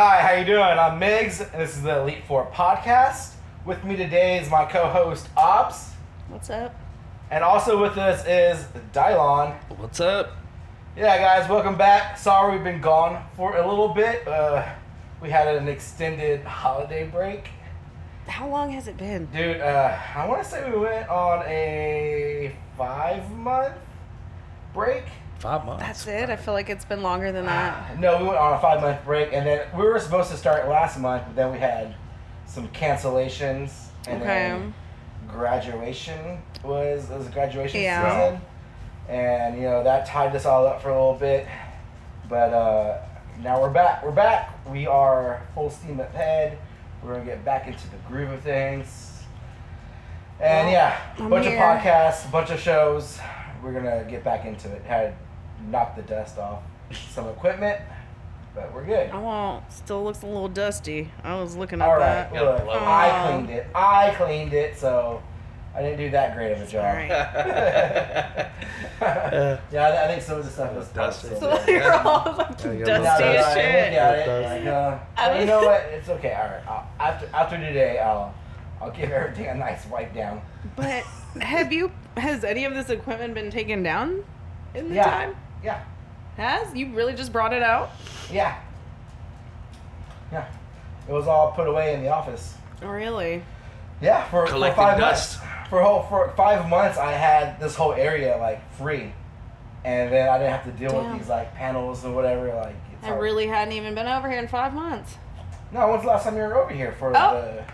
Hi, how you doing? I'm Migs, and this is the Elite4 podcast. With me today is my co-host, Aubrey. What's up? And also with us is Dillon. What's up? Yeah, guys, welcome back. Sorry we've been gone for a little bit. We had an extended holiday break. How long has it been? Dude, I want to say we went on a 5-month break. 5 months. That's it? I feel like it's been longer than that. No, we went on a 5-month break, and then we were supposed to start last month, but then we had some cancellations, and then graduation was a graduation season, and you know that tied us all up for a little bit. But now we're back. We are full steam ahead. We're gonna get back into the groove of things, and I'm bunch here. of podcasts, a bunch of shows. We're gonna get back into it. Had knocked the dust off some equipment, but we're good. Still looks a little dusty. I was looking at All right, that. look, I cleaned it, so I didn't do that great of a job. Sorry. Yeah, I think some of the stuff was Dusty. So you're all like Yeah, dusty as Look shit. at it. But you know what? It's okay. All right. After today, I'll give everything a nice wipe down. But has any of this equipment been taken down in the Yeah. time? Yeah. Has? You really just brought it out? Yeah. It was all put away in the office. Really? Yeah, for Collecting 5 dust. months. For 5 months, I had this whole area like free, and then I didn't have to deal Damn. with these like panels and whatever. Like, it's I hard. really hadn't even been over here in 5 months. No, when's the last time you were over here for Oh.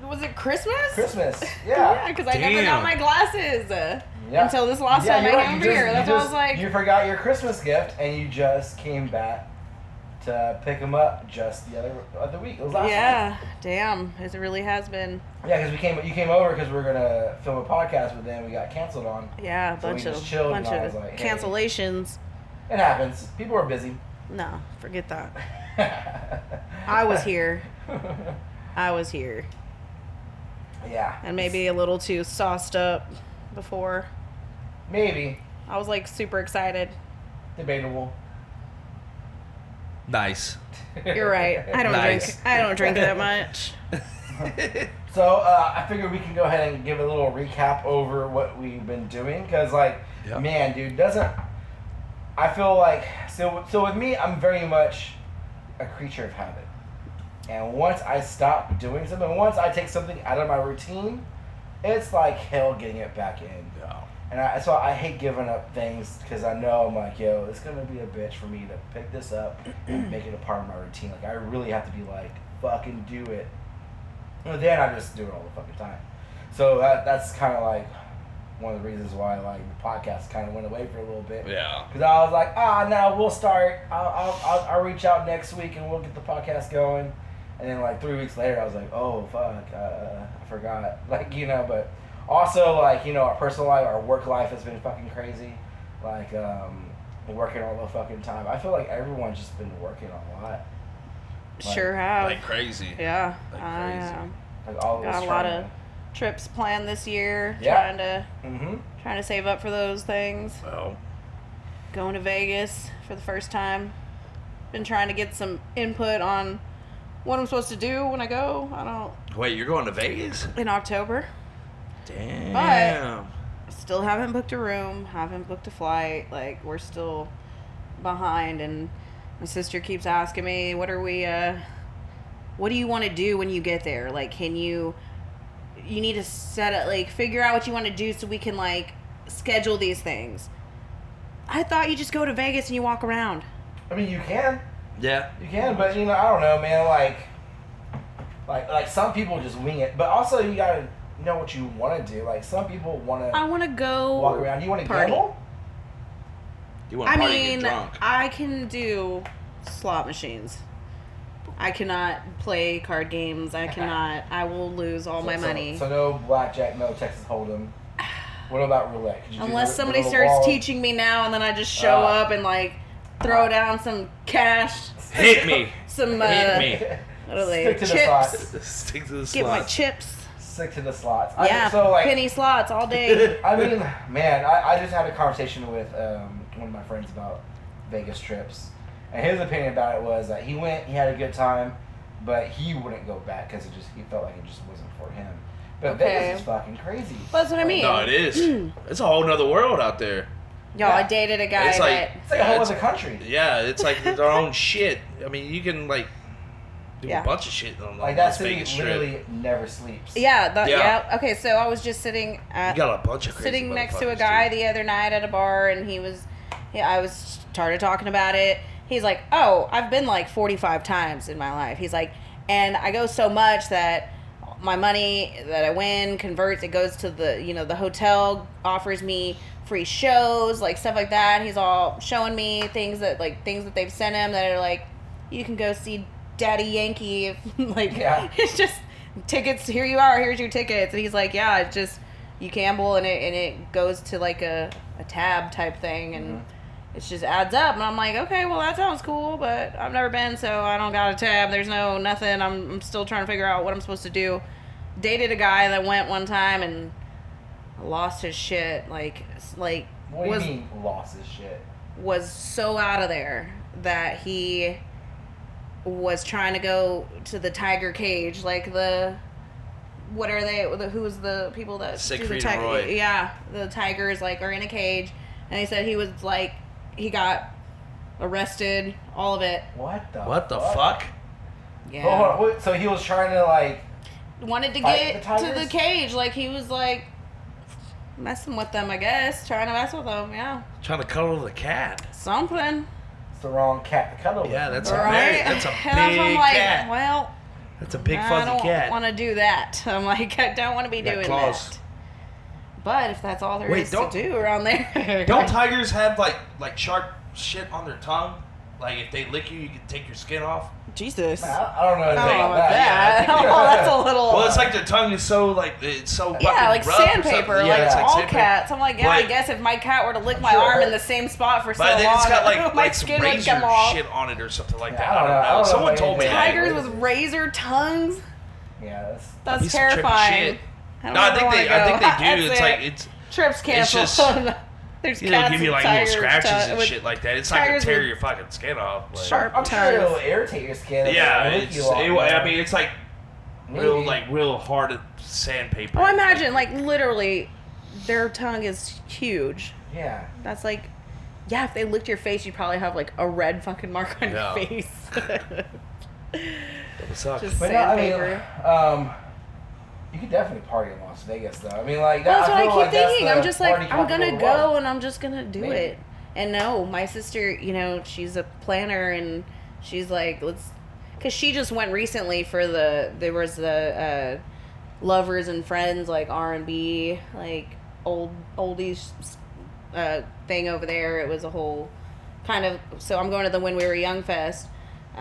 Was it Christmas? Christmas? Yeah, Yeah. because I never got my glasses until this last Yeah, time I you're came right. over here. That's why I was like, you forgot your Christmas gift, and you just came back to pick them up just the other week. It was last week. Damn, it really has been. Yeah, because you came over because we were gonna film a podcast, but then we got canceled on. Yeah, a So we bunch just of chilled, and I was like, hey. cancellations. It happens. People are busy. No, forget that. I was here. Yeah. And maybe a little too sauced up before. Maybe. I was like super excited. Debatable. Nice. You're right. I don't Nice. drink. I don't drink that much. So I figured we can go ahead and give a little recap over what we've been doing, because man, dude, I feel like so with me, I'm very much a creature of habit. And once I stop doing something, once I take something out of my routine, it's like hell getting it back in. Yeah. And so I hate giving up things, because I know I'm like, yo, it's going to be a bitch for me to pick this up and make it a part of my routine. Like, I really have to be like, fucking do it. And then I just do it all the fucking time. So that's kind of like one of the reasons why like the podcast kind of went away for a little bit. Yeah. Because I was like, no, we'll start. I'll reach out next week and we'll get the podcast going. And then like 3 weeks later, I was like, oh fuck, I forgot. Like, you know, but also like, you know, our personal life, our work life has been fucking crazy. Like working all the fucking time. I feel like everyone's just been working a lot. Sure have. Like crazy. Yeah. Like I crazy. Like all got a lot of trips planned this year. Yeah. Trying to save up for those things. Well, Going to Vegas for the first time. Been trying to get some input on what I'm supposed to do when I go. wait, you're going to Vegas? In October. Damn. Still haven't booked a room, haven't booked a flight. Like, we're still behind, and my sister keeps asking me, what do you want to do when you get there? Like, you need to set it, like, figure out what you want to do so we can, like, schedule these things. I thought you just go to Vegas and you walk around. I mean, you can. Yeah. You can, but you know, I don't know, man. Like some people just wing it, but also you gotta know what you want to do. Like some people want to. I want to go walk around. You want to party. gamble? You want to party and get drunk? I can do slot machines. I cannot play card games. I will lose all my money. So no blackjack, no Texas Hold'em. What about roulette? Could you do Unless the somebody little starts ball? teaching me now, and then I just show up and like throw down some cash, Hit me. some Hit me. what are they? Stick to the Chips. slots. Stick to the slots. Get my chips. Stick to the slots. Yeah, so like penny slots all day. I mean, man, I just had a conversation with one of my friends about Vegas trips, And his opinion about it was that he went, he had a good time, but he wouldn't go back because he felt like it just wasn't for him. But Vegas is fucking crazy. That's what I mean. No, it is. It's a whole nother world out there. Yo, I dated a guy it's like a whole other country. Yeah, it's like their own shit. I mean, you can like do a bunch of shit on like that city literally never sleeps. Yeah. Okay, so I was just sitting you got a bunch of crazy sitting next to a guy the other night at a bar, and I was started talking about it. He's like, "Oh, I've been like 45 times in my life." He's like, "And I go so much that my money that I win converts. It goes to the hotel offers me free shows, like stuff like that." He's all showing me things that they've sent him that are like, you can go see Daddy Yankee. It's just tickets. Here you are. Here's your tickets. And he's like, yeah, it's just you gamble and it goes to like a tab type thing, and it just adds up. And I'm like, okay, well that sounds cool, but I've never been, so I don't got a tab. There's nothing. I'm still trying to figure out what I'm supposed to do. Dated a guy that went one time and lost his shit. What do you mean lost his shit? Was so out of there that he was trying to go to the tiger cage, like what are they? Who's the people that do the tiger? Yeah, the tigers are in a cage, and he said he was he got arrested, all of it. What the fuck? Yeah. Hold on. So he was trying to wanted to get to the cage, he was messing with them, I guess, trying to mess with them. Yeah. Trying to cuddle the cat. Something. It's the wrong cat to cuddle. Yeah, that's right? That's a big cat. Well, that's a big fuzzy cat. I don't want to do that. I'm like, I don't want to be doing that. But if that's all there is to do around there. Don't tigers have like sharp shit on their tongue? Like if they lick you, you can take your skin off. Jesus. I don't know anything about that. Yeah, that's a little. Well, it's like their tongue is so it's so like rough sandpaper. Yeah, it's like all sandpaper. Cats. I'm like, I guess if my cat were to lick my arm in the same spot for so long, it's got my some skin would razor come off. shit on it or something like that. I don't know. Someone told me tigers with razor tongues. Yeah, that's terrifying. I think they do. It's trips canceled. There's it'll give you little scratches and shit like that. It's not gonna tear your fucking skin off. Sharp I'm sure it'll irritate your skin. Yeah, it's like real hard sandpaper. Oh, I imagine literally, their tongue is huge. Yeah. That's if they licked your face, you'd probably have a red fucking mark on your face. That would suck. Just sandpaper. You could definitely party in Las Vegas, though. I mean, that's what I keep thinking. I'm just I'm gonna go and I'm just gonna do it. And no, my sister, she's a planner, and she's like, because she just went recently for there was the Lovers and Friends, R&B, oldies thing over there. It was a whole kind of, so I'm going to the When We Were Young Fest. You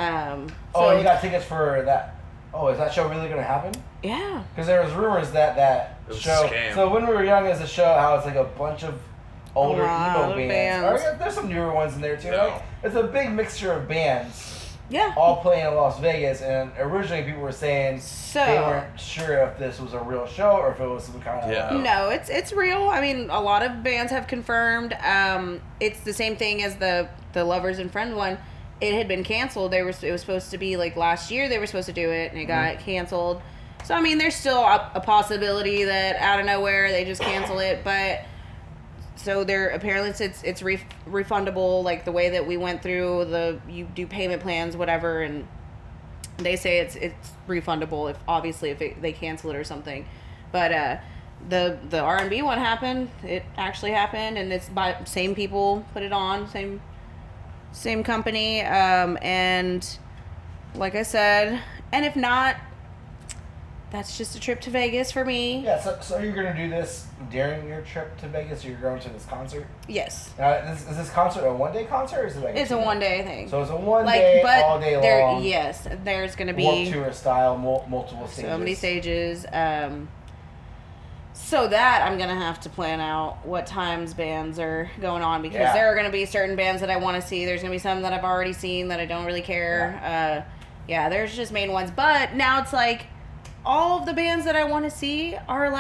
got tickets for that? Oh, is that show really going to happen? Yeah. Because there was rumors that show. So When We Were Young is a show how it's a bunch of older emo bands. There's some newer ones in there too. Yeah. It's a big mixture of bands. Yeah. All playing in Las Vegas, and originally people were saying they weren't sure if this was a real show or if it was some kind of. No, it's real. I mean, a lot of bands have confirmed. It's the same thing as the Lovers and Friends one. It had been canceled. It was supposed to be last year. They were supposed to do it, and it got canceled. So I mean, there's still a possibility that out of nowhere they just cancel it. But so there apparently it's refundable, the way that we went through you do payment plans, whatever, and they say it's refundable if they cancel it or something. But the R&B one happened. It actually happened, and it's by same people put it on, same company, and like I said, and if not, that's just a trip to Vegas for me. Yeah, so you're going to do this during your trip to Vegas, or you're going to this concert? Yes. Is this concert a one-day concert, or is it It's a one-day thing. So it's a one-day, all day long. Yes, there's going to be... Warped Tour style, multiple stages. So many stages. So that I'm going to have to plan out what times bands are going on, because there are going to be certain bands that I want to see. There's going to be some that I've already seen that I don't really care. There's just main ones. But now it's all of the bands that I want to see are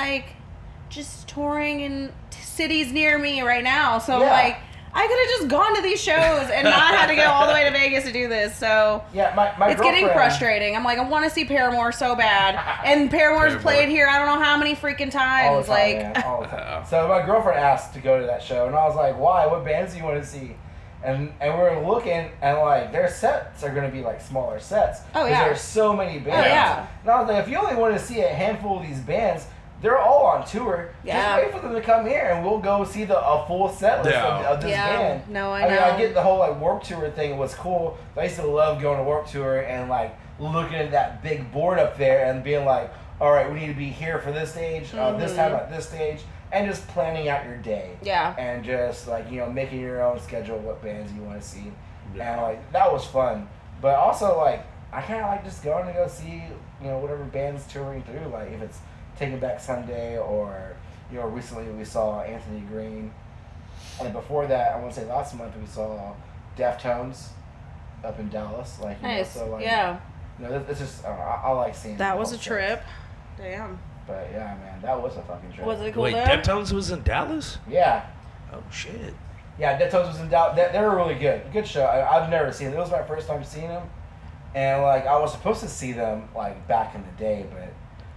just touring in cities near me right now. So I'm I could have just gone to these shows and not had to go all the way to Vegas to do this. So yeah, my it's getting frustrating. I'm like, I want to see Paramore so bad, and Paramore's played here I don't know how many freaking times. All the time, man. All the time. So my girlfriend asked to go to that show, and I was like, why? What bands do you want to see? And we were looking, and like their sets are going to be like smaller sets. Oh yeah. There's so many bands. Oh yeah. And I was like, if you only want to see a handful of these bands, they're all on tour. Yeah. Just wait for them to come here, and we'll go see a full set list of this band. No, I mean, know. I get the whole like Warped Tour thing was cool. But I used to love going to Warped Tour and like looking at that big board up there and being like, all right, we need to be here for this stage, this time at this stage, and just planning out your day. Yeah. And just like, you know, making your own schedule of what bands you want to see. Yeah. And like that was fun. But also like I kind of like just going to go see, you know, whatever band's touring through. Like if it's Taking Back Sunday, or you know, recently we saw Anthony Green, and before that, I want to say last month we saw Deftones up in Dallas. Like, you nice, know, so like, yeah. You know, it's just I like seeing. That was a trip. Damn. But yeah, man, that was a fucking trip. Was it cool? Wait, Deftones was in Dallas? Yeah. Oh shit. Yeah, Deftones was in Dallas. They were really good. Good show. I've never seen them. It was my first time seeing them, and like I was supposed to see them like back in the day, but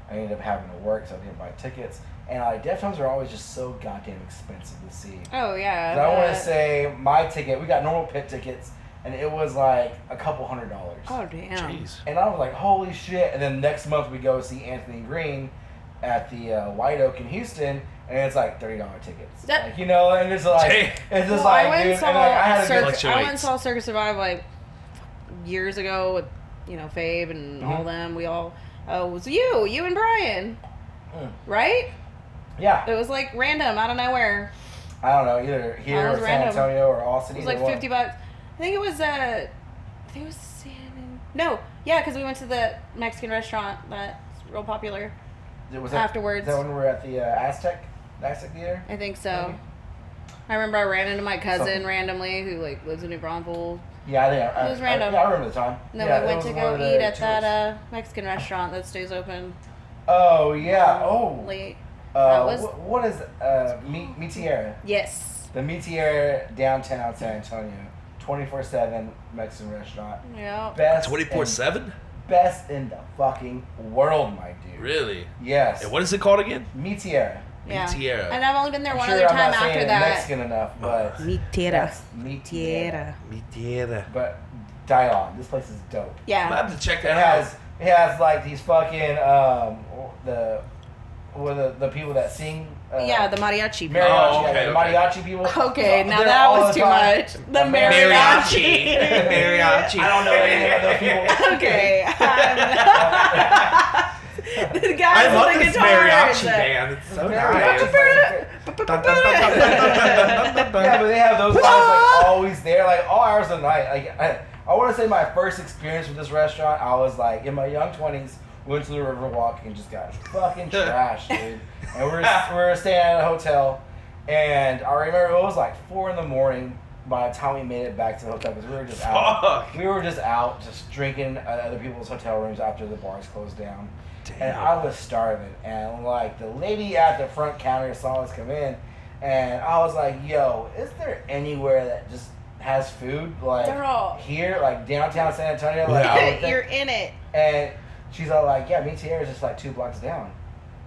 I ended up having to work, so I didn't buy tickets. And like Deftones are always just so goddamn expensive to see. Oh yeah. I want to say my ticket. We got normal pit tickets, and it was like $200. Oh damn. Jeez. And I was like, holy shit! And then next month we go see Anthony Green at the White Oak in Houston, and it's like $30 tickets. Like, you know, and it's like it's just like, I dude. went And like, I had a Circus, good. I went and saw Circus Survive like years ago with, you know, Fabe and all them. We all. Oh, it was you and Brian, right? Yeah. It was like random out of nowhere. I don't know, either here or San Antonio or Austin. It was like $50. I think it was San. No, yeah, because we went to the Mexican restaurant that's real popular. Afterwards. Is that when we were at the Aztec Theater? I think so. Maybe. I remember I ran into my cousin randomly who like lives in New Braunfels. Yeah, I think it was random. I remember the time. And then we went to go eat at that Mexican restaurant that stays open. Oh yeah. Late. What is Mitiera? Yes. The Mitiera downtown San Antonio, 24/7 Mexican restaurant. Yeah. Best 24/7. Best in the fucking world, my dude. Really? Yes. And what is it called again? Mitiera. Yeah. Mitiera. And I've only been there one sure other I'm time not after saying that. Mexican enough, but Mitiera. Mitiera. But Dillon, this place is dope. Yeah. I have to check that out. It has like these fucking the people that sing. Yeah, the mariachi. Mariachi, the mariachi people. Okay, now that was too much. The mariachi. Mariachi. I don't know any of those people. Okay. The guy I love with the this guitar. mariachi band. It's so nice. Yeah, but they have those guys like always there, like all hours of the night. Like I want to say my first experience with this restaurant, I was like in my young 20s. Went to the Riverwalk and just got fucking trashed, dude. And we were staying at a hotel, and I remember it was like 4 a.m. by the time we made it back to the hotel because we were just out. We were just out, just drinking at other people's hotel rooms after the bars closed down. Damn. And I was starving, and like the lady at the front counter saw us come in, and I was like, "Yo, is there anywhere that just has food like here, like downtown San Antonio?" Like you're in it. And she's all like, yeah, Mitiera is just like 2 blocks down.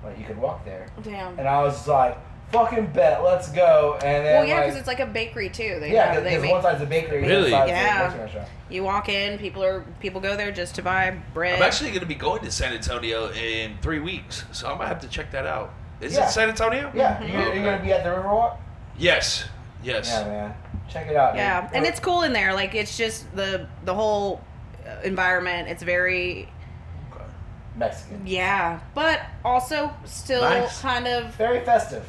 Like, you could walk there. Damn. And I was like, fucking bet, let's go. And then, well, yeah, because it's like a bakery, too. Because one side's a bakery. Really? Yeah. You walk in, people go there just to buy bread. I'm actually going to be going to San Antonio in 3 weeks, so I'm going to have to check that out. Is it San Antonio? Yeah. You're going to be at the Riverwalk? Yes. Yeah, man. Check it out, yeah, dude. and it's cool in there. Like, it's just the whole environment. It's very... Mexican. Yeah, but also still kind of very festive.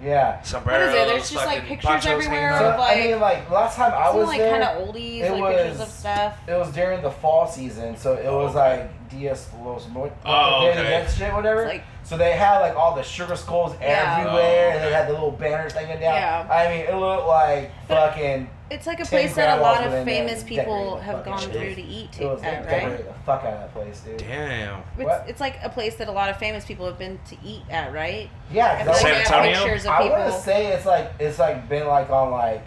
Yeah. Sombreros, what is it? There's just like pictures everywhere of like. I mean, like last time I was like there, kind of oldies, like pictures of stuff. It was during the fall season, so it was like Dias Los Muertos, shit, whatever. Like, so they had like all the sugar skulls everywhere, and they had the little banners hanging down. Yeah. I mean, it looked like fucking It's like a 10 place that a grandmas lot of went in there famous and people decorated have the gone fucking through shit. to eat It was at, right? decorated the fuck out of that place, dude. Damn. It's like a place that a lot of famous people have been to eat at, right? Yeah, I 'cause feel San like they have Antonio? pictures of I people. want to say it's like been like on like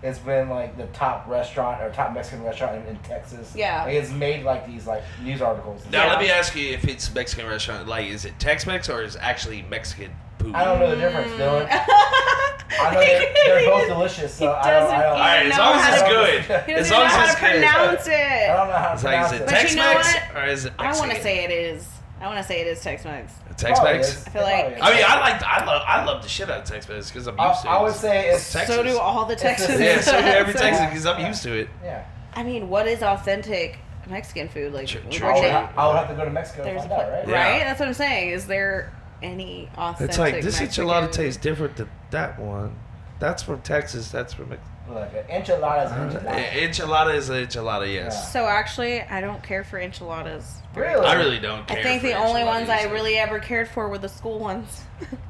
it's been like the top restaurant or top Mexican restaurant in Texas. Yeah. Like it's made like these like news articles. Now Yeah. let me ask you, if it's Mexican restaurant, like is it Tex-Mex or is it actually Mexican food? I don't know the difference, Dillon. I know they're both delicious, so I don't. All right, as long as it's good. He As doesn't long even know as how it's to good. pronounce I it. don't know how to It's like, pronounce is it it. But you know Tex-Mex what? or is it I Mexican? want to say it is. I want to say it is Tex-Mex. Probably Tex-Mex? is. I feel like- Probably is. I mean, I love the shit out of Tex-Mex because I'm used to it. I would say it's Texas. So do all the It's the Texans. same. Yeah, so do every So- Texan because I'm used to it. yeah. I mean, what is authentic Mexican food? Like, True, would true, I would, they- true. I would have to go to Mexico to there's find a out, right? Yeah. right? That's what I'm saying. Is there any authentic It's like this Mexican? enchilada tastes different than that one. That's from Texas. That's from Look, an enchilada is an enchilada. Enchilada is an enchilada, yes. So actually, I don't care for enchiladas. Really? I really don't care. I think for the only ones I enchiladas. really ever cared for were the school ones.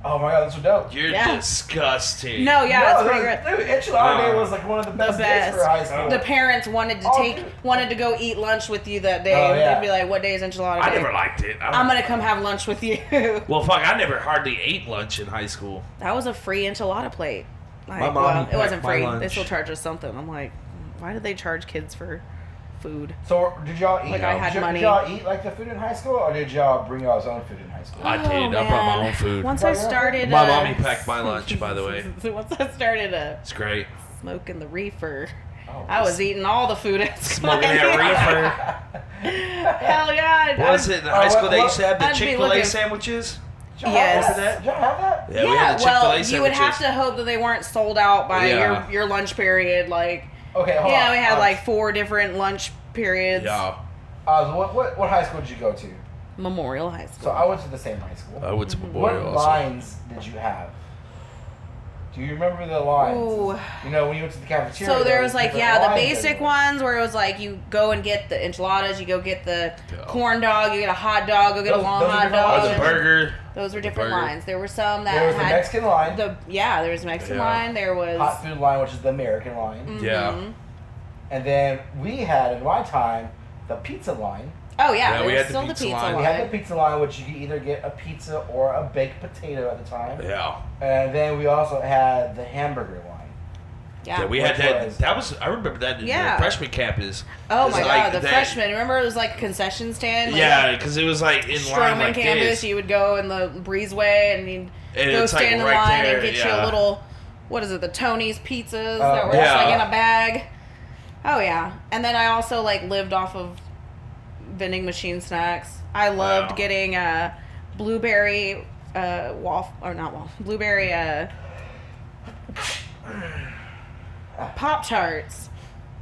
Oh my god, those are dope. You're Yeah. disgusting. No, yeah, No, it's pretty those- good. Dude, enchilada day was like one of the best, days for high school. The parents wanted to Oh, dude. wanted to go eat lunch with you that day. Oh, yeah. They'd be like, "What day is enchilada I day?" never liked it. I'm gonna come have lunch with you. Well, fuck, I never hardly ate lunch in high school. That was a free enchilada plate. Like, My mom well, it packed wasn't my free. They lunch. still charge us something. I'm like, why did they charge kids for food? So did y'all eat? Like, I had did money. y'all eat like the food in high school, or did y'all bring y'all's own food in high school? I did. I brought my man. own food. Once Brought I your own started, My mommy packed my lunch, by the way. Once I started It's great. smoking the reefer, Oh, I was eating all the food at school. Smoking that reefer. Hell yeah! What was it in high school? They used to have the I'd be Chick-fil-A looking- sandwiches. Did y'all Yes. have that? Did y'all have that? Yeah, we had the Chick-fil-A well, sandwiches. you would have to hope that they weren't sold out by Yeah. your lunch period. Like, Okay, hold on. yeah, we had like 4 different lunch periods. Yeah. What high school did you go to? Memorial High School. So I went to the same high school. I went to Mm-hmm. What Memorial also. lines did you have? Do you remember the lines? Ooh. You know, when you went to the cafeteria. So there was like, different yeah, the lines basic everywhere. ones where it was like you go and get the enchiladas, you go get the Yeah. corn dog, you get a hot dog, go get Those- a long those are hot different Or dog. lines. the burger. Those were different burger. lines. There were some that There was the had Mexican line, there was Mexican Yeah. line. There was hot food line, which is the American line, Mhm. Yeah. and then we had in my time the pizza line. Oh yeah, Yeah, there we was had the still the pizza pizza line. We line. had the pizza line, which you could either get a pizza or a baked potato at the time, Yeah. and then we also had the hamburger line. Yeah. Yeah, we Which had that. was- That was I remember that in Yeah. the freshman campus. Oh It's my like god, the that- freshmen. Remember it was like a concession stand? Like, Yeah, because it was like in line Stroman like campus, this. you would go in the breezeway and you'd And go it's, like, stand in right line there, and get you yeah. a little, what is it, the Tony's pizzas that were yeah. just like in a bag. Oh yeah. And then I also like lived off of vending machine snacks. I loved Wow. getting blueberry blueberry Pop-Tarts.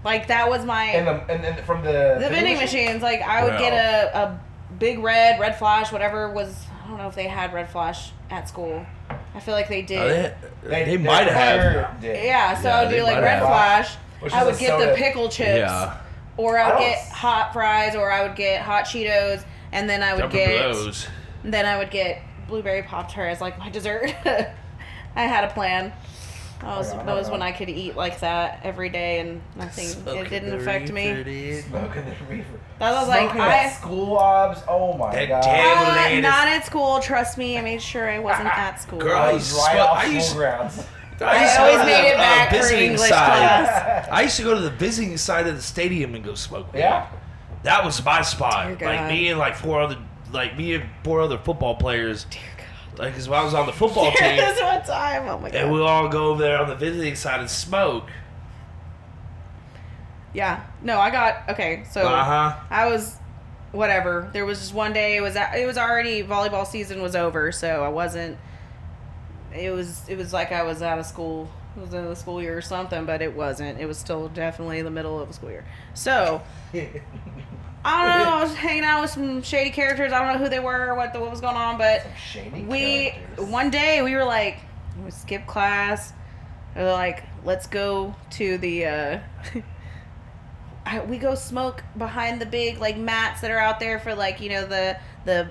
Like that was my And from the vending machines. Like I would get a big red flash, whatever was. I don't know if they had red flash at school. I feel like they did. They might have. Did. Yeah, so Yeah, I would they do like might red have. flash. Which I is would a get the soda. pickle chips, Yeah. or I I would don't get s- hot fries, or I would get hot Cheetos, and then I would Remember get those. blueberry Pop-Tart as like my dessert. I had a plan. That was when I could eat like that every day and nothing. It didn't affect me. Smoking the reefer. That was like Smoking at school obs. Oh my That god. damn- not at school. Trust me, I made sure I wasn't at school. Girl, I I was used to right smoke- off I school used- grounds. I to always go to made the, it back for visiting English side. class. I used to go to the visiting side of the stadium and go smoke weed. Yeah. That was my spot. Dear Like God. me and four other football players. Dear God. Like, cause when I was on the football There team, was one time. Oh my and god. we'll all go over there on the visiting side and smoke. Yeah. No, I got okay. So I was whatever. There was just one day. It was already volleyball season was over, so I wasn't. It was like I was out of school. It was in the school year or something, but it wasn't. It was still definitely the middle of the school year. So I don't know. I was hanging out with some shady characters. I don't know who they were, or what was going on, but Some shady we characters. one day we were like, we skip class. We were like, let's go to the. We go smoke behind the big like mats that are out there for like the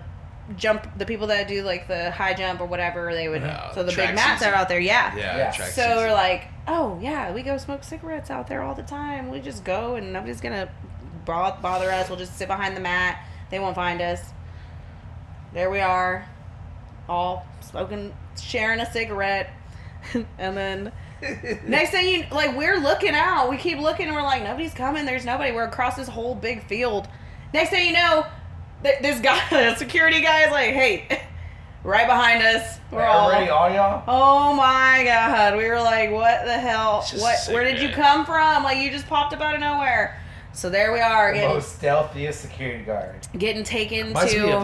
jump, the people that do like the high jump or whatever, they would. So the track big mats season. are out there. Yeah. Yeah. Track So season. we're like, oh yeah, we go smoke cigarettes out there all the time. We just go and nobody's gonna bother us. We'll just sit behind the mat. They won't find us. There we are, all smoking, sharing a cigarette, and then next thing you like, we're looking out. We keep looking and we're like, nobody's coming. There's nobody. We're across this whole big field. Next thing you know, this guy, the security guy, is like, hey, right behind us. We're all already on y'all. Oh my god! We were like, what the hell? It's just What? sick, Where did you man. come from? Like you just popped up out of nowhere. So there we are, The most stealthiest security guard. getting taken Reminds me to.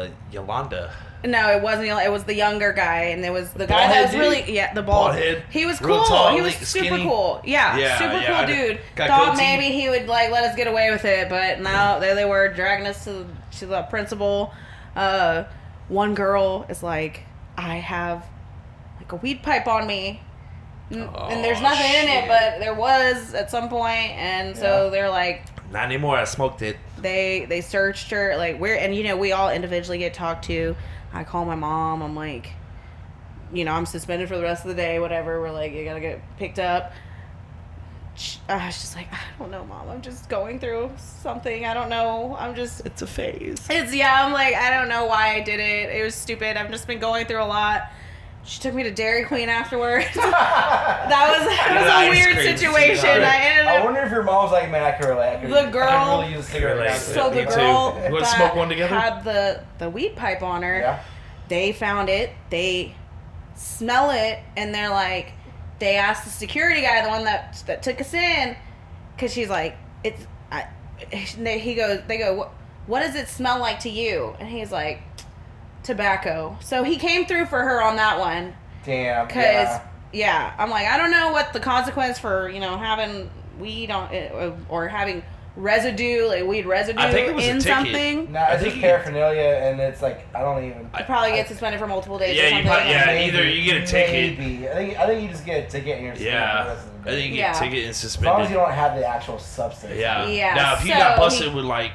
of Yolanda. No, it wasn't. It was the younger guy, and it was the guy that Bald was head really dude? the bald. Bald head? He was Real cool. tall, He was like, super skinny? cool. Yeah, super Yeah, cool dude. got Thought goatee. maybe he would like let us get away with it, but no, there they were dragging us to the principal. One girl is like, I have like a weed pipe on me. And there's nothing in it, shit. but there was at some point, and so they're like, Not anymore. I smoked it. they searched her, like, and we all individually get talked to. I call my mom. I'm like, I'm suspended for the rest of the day, whatever. We're like, you gotta get picked up. I was just like, I don't know, Mom. I'm just going through something. I don't know. It's a phase. I'm like, I don't know why I did it. It was stupid. I've just been going through a lot. She took me to Dairy Queen afterwards. that was a Ice weird cream. situation. I ended I up. wonder if your mom's like, man, I could relate. The girl- I could really use a cigarette. Relate. now, So too. the Me too. girl You wanna that smoke one together? had the weed pipe on her, Yeah. they found it. They smell it, and they're like, they asked the security guy, the one that took us in, because she's like, they go, what does it smell like to you? And he's like, tobacco. So he came through for her on that one. Damn. Because, yeah, I'm like, I don't know what the consequence for, having weed on, or having residue, like weed residue I think it was a in ticket. something. No, I it's think just you- paraphernalia, and it's like, I don't even. You probably get suspended for multiple days or Yeah, something. either you get a ticket. Maybe. I think you just get a ticket and you're suspended for the Yeah. rest of the I day. think you Yeah. get a ticket and As long as suspended. you don't have the actual substance. Yeah. Yeah, Now, if you so got busted he- with like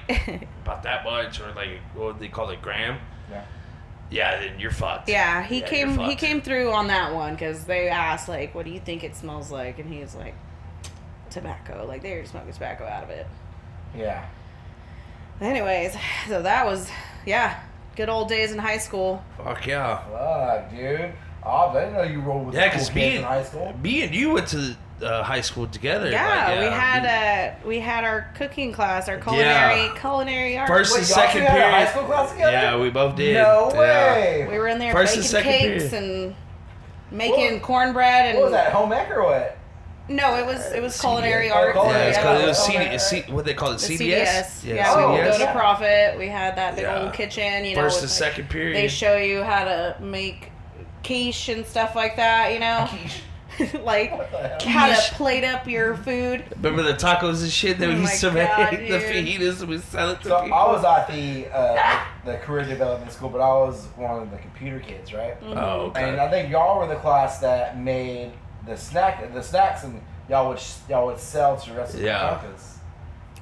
about that much, or like what would they call it, gram? Yeah. Yeah, then you're fucked. Yeah, he you're came fucked. through on that one because they asked like, what do you think it smells like? And he was like, tobacco. Like they were smoking tobacco out of it. Yeah. Anyways, so that was good old days in high school. Fuck yeah. Fuck, dude. Oh, I didn't know you rolled with Yeah, cool because kids in high school. me and you went to high school together. Yeah, we had our cooking class, our culinary arts. First Wait, and y'all second two had a period. high school class together? Yeah, we both did. No Yeah. way. We were in there First and baking second cakes period. and making cornbread and What was that, home ec or what? No, it was culinary CDS. arts. Oh, Yeah, it's yeah, called, it yeah. was Oh, CD, what they call it, The CDS? Yeah, Oh, we would go CDS. to Profit. We had that big Yeah. old kitchen, First with, and second period. They show you how to make quiche and stuff like that, like What the hell? how Quiche. to plate up your food. Remember the tacos and shit that Oh we my used to God, make? The dude. fajitas and we sell it to So people. I was at the career development school, but I was one of the computer kids, right? Oh, okay. And I think y'all were the class that made the snacks, and y'all would sell to the rest of the campus.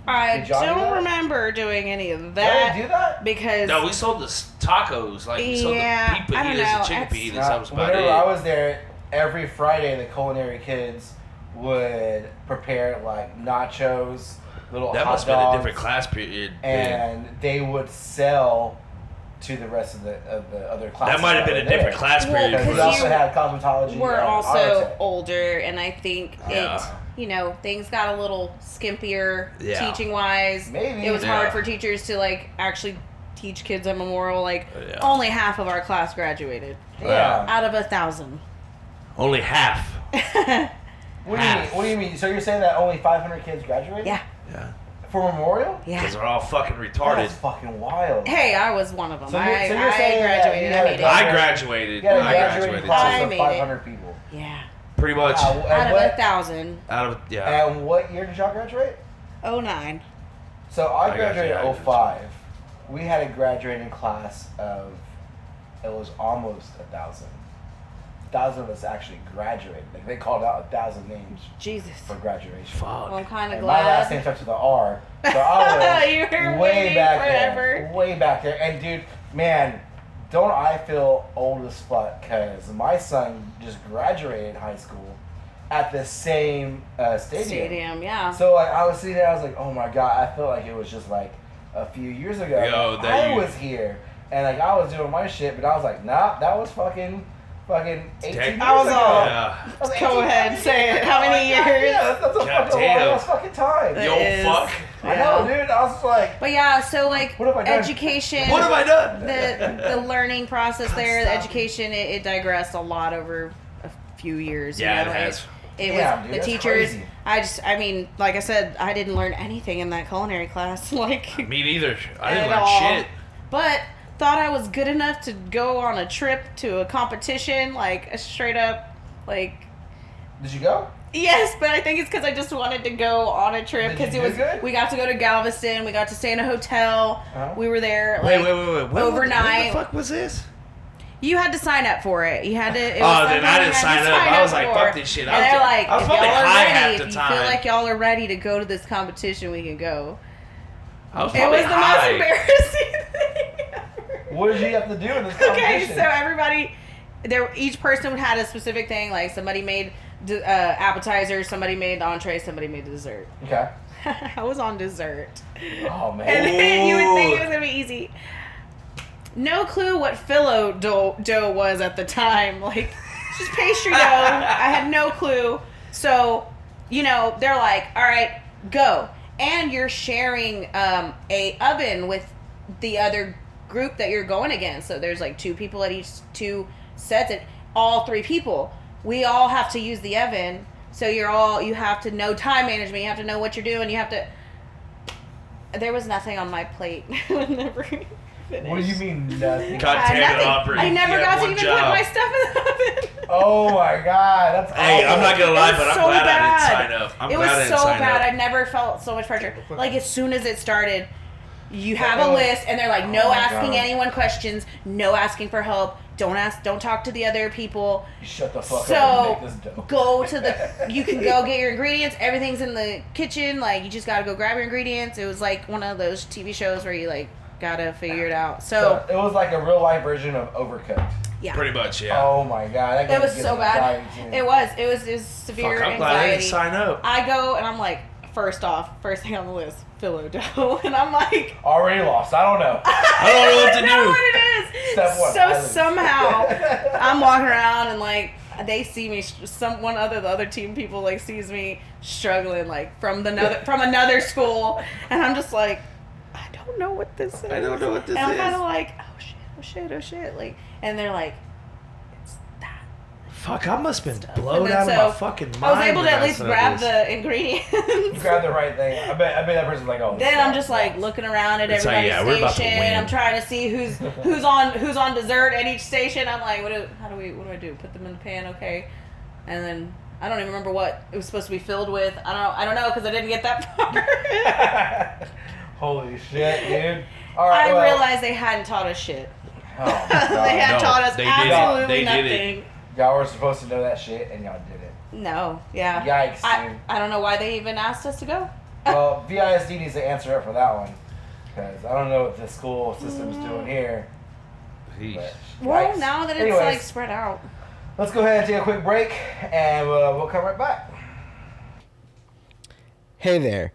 I Did y'all do don't that? remember doing any of Y'all that didn't do that? because No, we sold the tacos. Like, we sold Yeah, the I don't fajitas know. and chicken That's- fajitas. That was about Whenever I it. was there, every Friday the culinary kids would prepare like nachos, little That hot must have been a dogs, different class period. and they would sell to the rest of the other classes. That might have been a were there. different class Well, period. Because for we because us. also had cosmetology. we're and also auto-tech. older, and I think Yeah. things got a little skimpier Yeah. teaching wise. Maybe. It was Yeah. hard for teachers to like actually teach kids at Memorial. Like Yeah. only half of our class graduated Yeah. out of 1,000. Only half. What do you mean? What do you mean? So you're saying that only 500 kids graduated? Yeah, Yeah. For Memorial? yeah. Because they're all fucking retarded. That's fucking wild. Hey, I was one of them. So I you're saying that graduated. you I had made a it. I graduated. You had a I graduating graduated class I of made it. 500 people. Yeah, pretty much. Wow. out And of what, 1,000. Out of, yeah. and what year did y'all graduate? 09. So I I graduated graduated. in 05. We had a graduating class of, it was almost 1,000. 1,000 of us actually graduated. Like they called out 1,000 names Jesus. for graduation. Fuck. Well, I'm kind of And my last glad. name starts with an R. So I You was were way waiting back forever. there. Way back there. And dude, man, don't I feel old as fuck? Because my son just graduated high school at the same stadium. Yeah. So like I was sitting there, I was like, oh my god, I felt like it was just like a few years ago. Yo, I was here and like I was doing my shit, but I was like, nah, that was fucking 18 years ago. Yeah. Go ahead, say it. How many years? Yeah, that's a fucking long ass fucking time. Yo, fuck. I know, dude. I was just like, But yeah, so like what have I done? education. What have I done? The learning process there, the education, it digressed a lot over a few years. Yeah, you know? it has. It Yeah, was dude, the that's teachers. crazy. I mean, like I said, I didn't learn anything in that culinary class. Like Me neither. I didn't at learn all. shit. But thought I was good enough to go on a trip to a competition, like a straight up, like. did you go? Yes, but I think it's because I just wanted to go on a trip Did because you it was. do good? We got to go to Galveston. We got to stay in a hotel. Uh-huh. We were there. Wait. Like, When overnight. the fuck was this? You had to sign up for it. You had to. It was Oh, then something I you didn't had to sign up. I was like, for. fuck this shit. And they're like, I was if y'all probably are high ready, half if the you time. feel like y'all are ready to go to this competition, we can go. I was It probably was the high. most embarrassing thing ever. What did you have to do in this competition? Okay, so everybody, each person had a specific thing. Like somebody made appetizers, somebody made the entree, somebody made the dessert. Okay. I was on dessert. Oh man. And then you would think it was gonna be easy. No clue what phyllo dough was at the time. Like, just pastry dough. I had no clue. So, you know, they're like, all right, go. And you're sharing a oven with the other group that you're going against. So there's like 2 people at each 2 sets, and all 3 people. We all have to use the oven. So you have to know time management. You have to know what you're doing. You have to. There was nothing on my plate. Never finished. What do you mean nothing? God damn it, Nothing. Aubrey. I never You got had to one even job. put my stuff in the oven. Oh my god, that's Hey, awful. I'm not gonna lie, It was but I'm so glad I bad. didn't sign up. I'm It glad was I didn't so sign bad. up. I never felt so much pressure. Like as soon as it started, you have Oh. a list, and they're like, no Oh my asking God. anyone questions, no asking for help. Don't talk to the other people. You shut the fuck up So and make this dough. go to the. You can go get your ingredients. Everything's in the kitchen. Like you just gotta go grab your ingredients. It was like one of those TV shows where you like gotta figure it out. So it was like a real life version of Overcooked. yeah. Pretty much, yeah. Oh my god, that It was gives so me bad. anxiety, too. It was severe Fuck, I'm glad I anxiety. didn't sign up. I go and I'm like, first thing on the list, phyllo dough, and I'm like, Already lost. I don't know. I don't know what to I know do. what it is. Step one, So I lose. somehow I'm walking around and like they see me. The other team people like sees me struggling like from another school, and I'm just like, I don't know what this is. I don't know what this and I'm is. kind of like, oh shit, like, and they're like, it's that. Fuck, I must have been And blown then out so of my fucking mind. I was able to when at least saw grab this. the ingredients. You grabbed the right thing. I bet that person's like, oh. Then I'm just like looking around at It's like, everybody's yeah, we're about to station. win. I'm trying to see who's on dessert at each station. I'm like, what do I do? Put them in the pan, okay? And then I don't even remember what it was supposed to be filled with. I don't know because I didn't get that far. Holy shit, dude. All right. I realized they hadn't taught us shit. Oh my They god. had No, taught us they did it. absolutely They did it. nothing. Y'all were supposed to know that shit, and y'all did it. No, yeah. Yikes, dude. I don't know why they even asked us to go. Well, VISD needs to answer up for that one. Because I don't know what the school system's doing here. But, Well, yikes. now that it's Anyways, like spread out. let's go ahead and take a quick break, and we'll come right back. Hey there.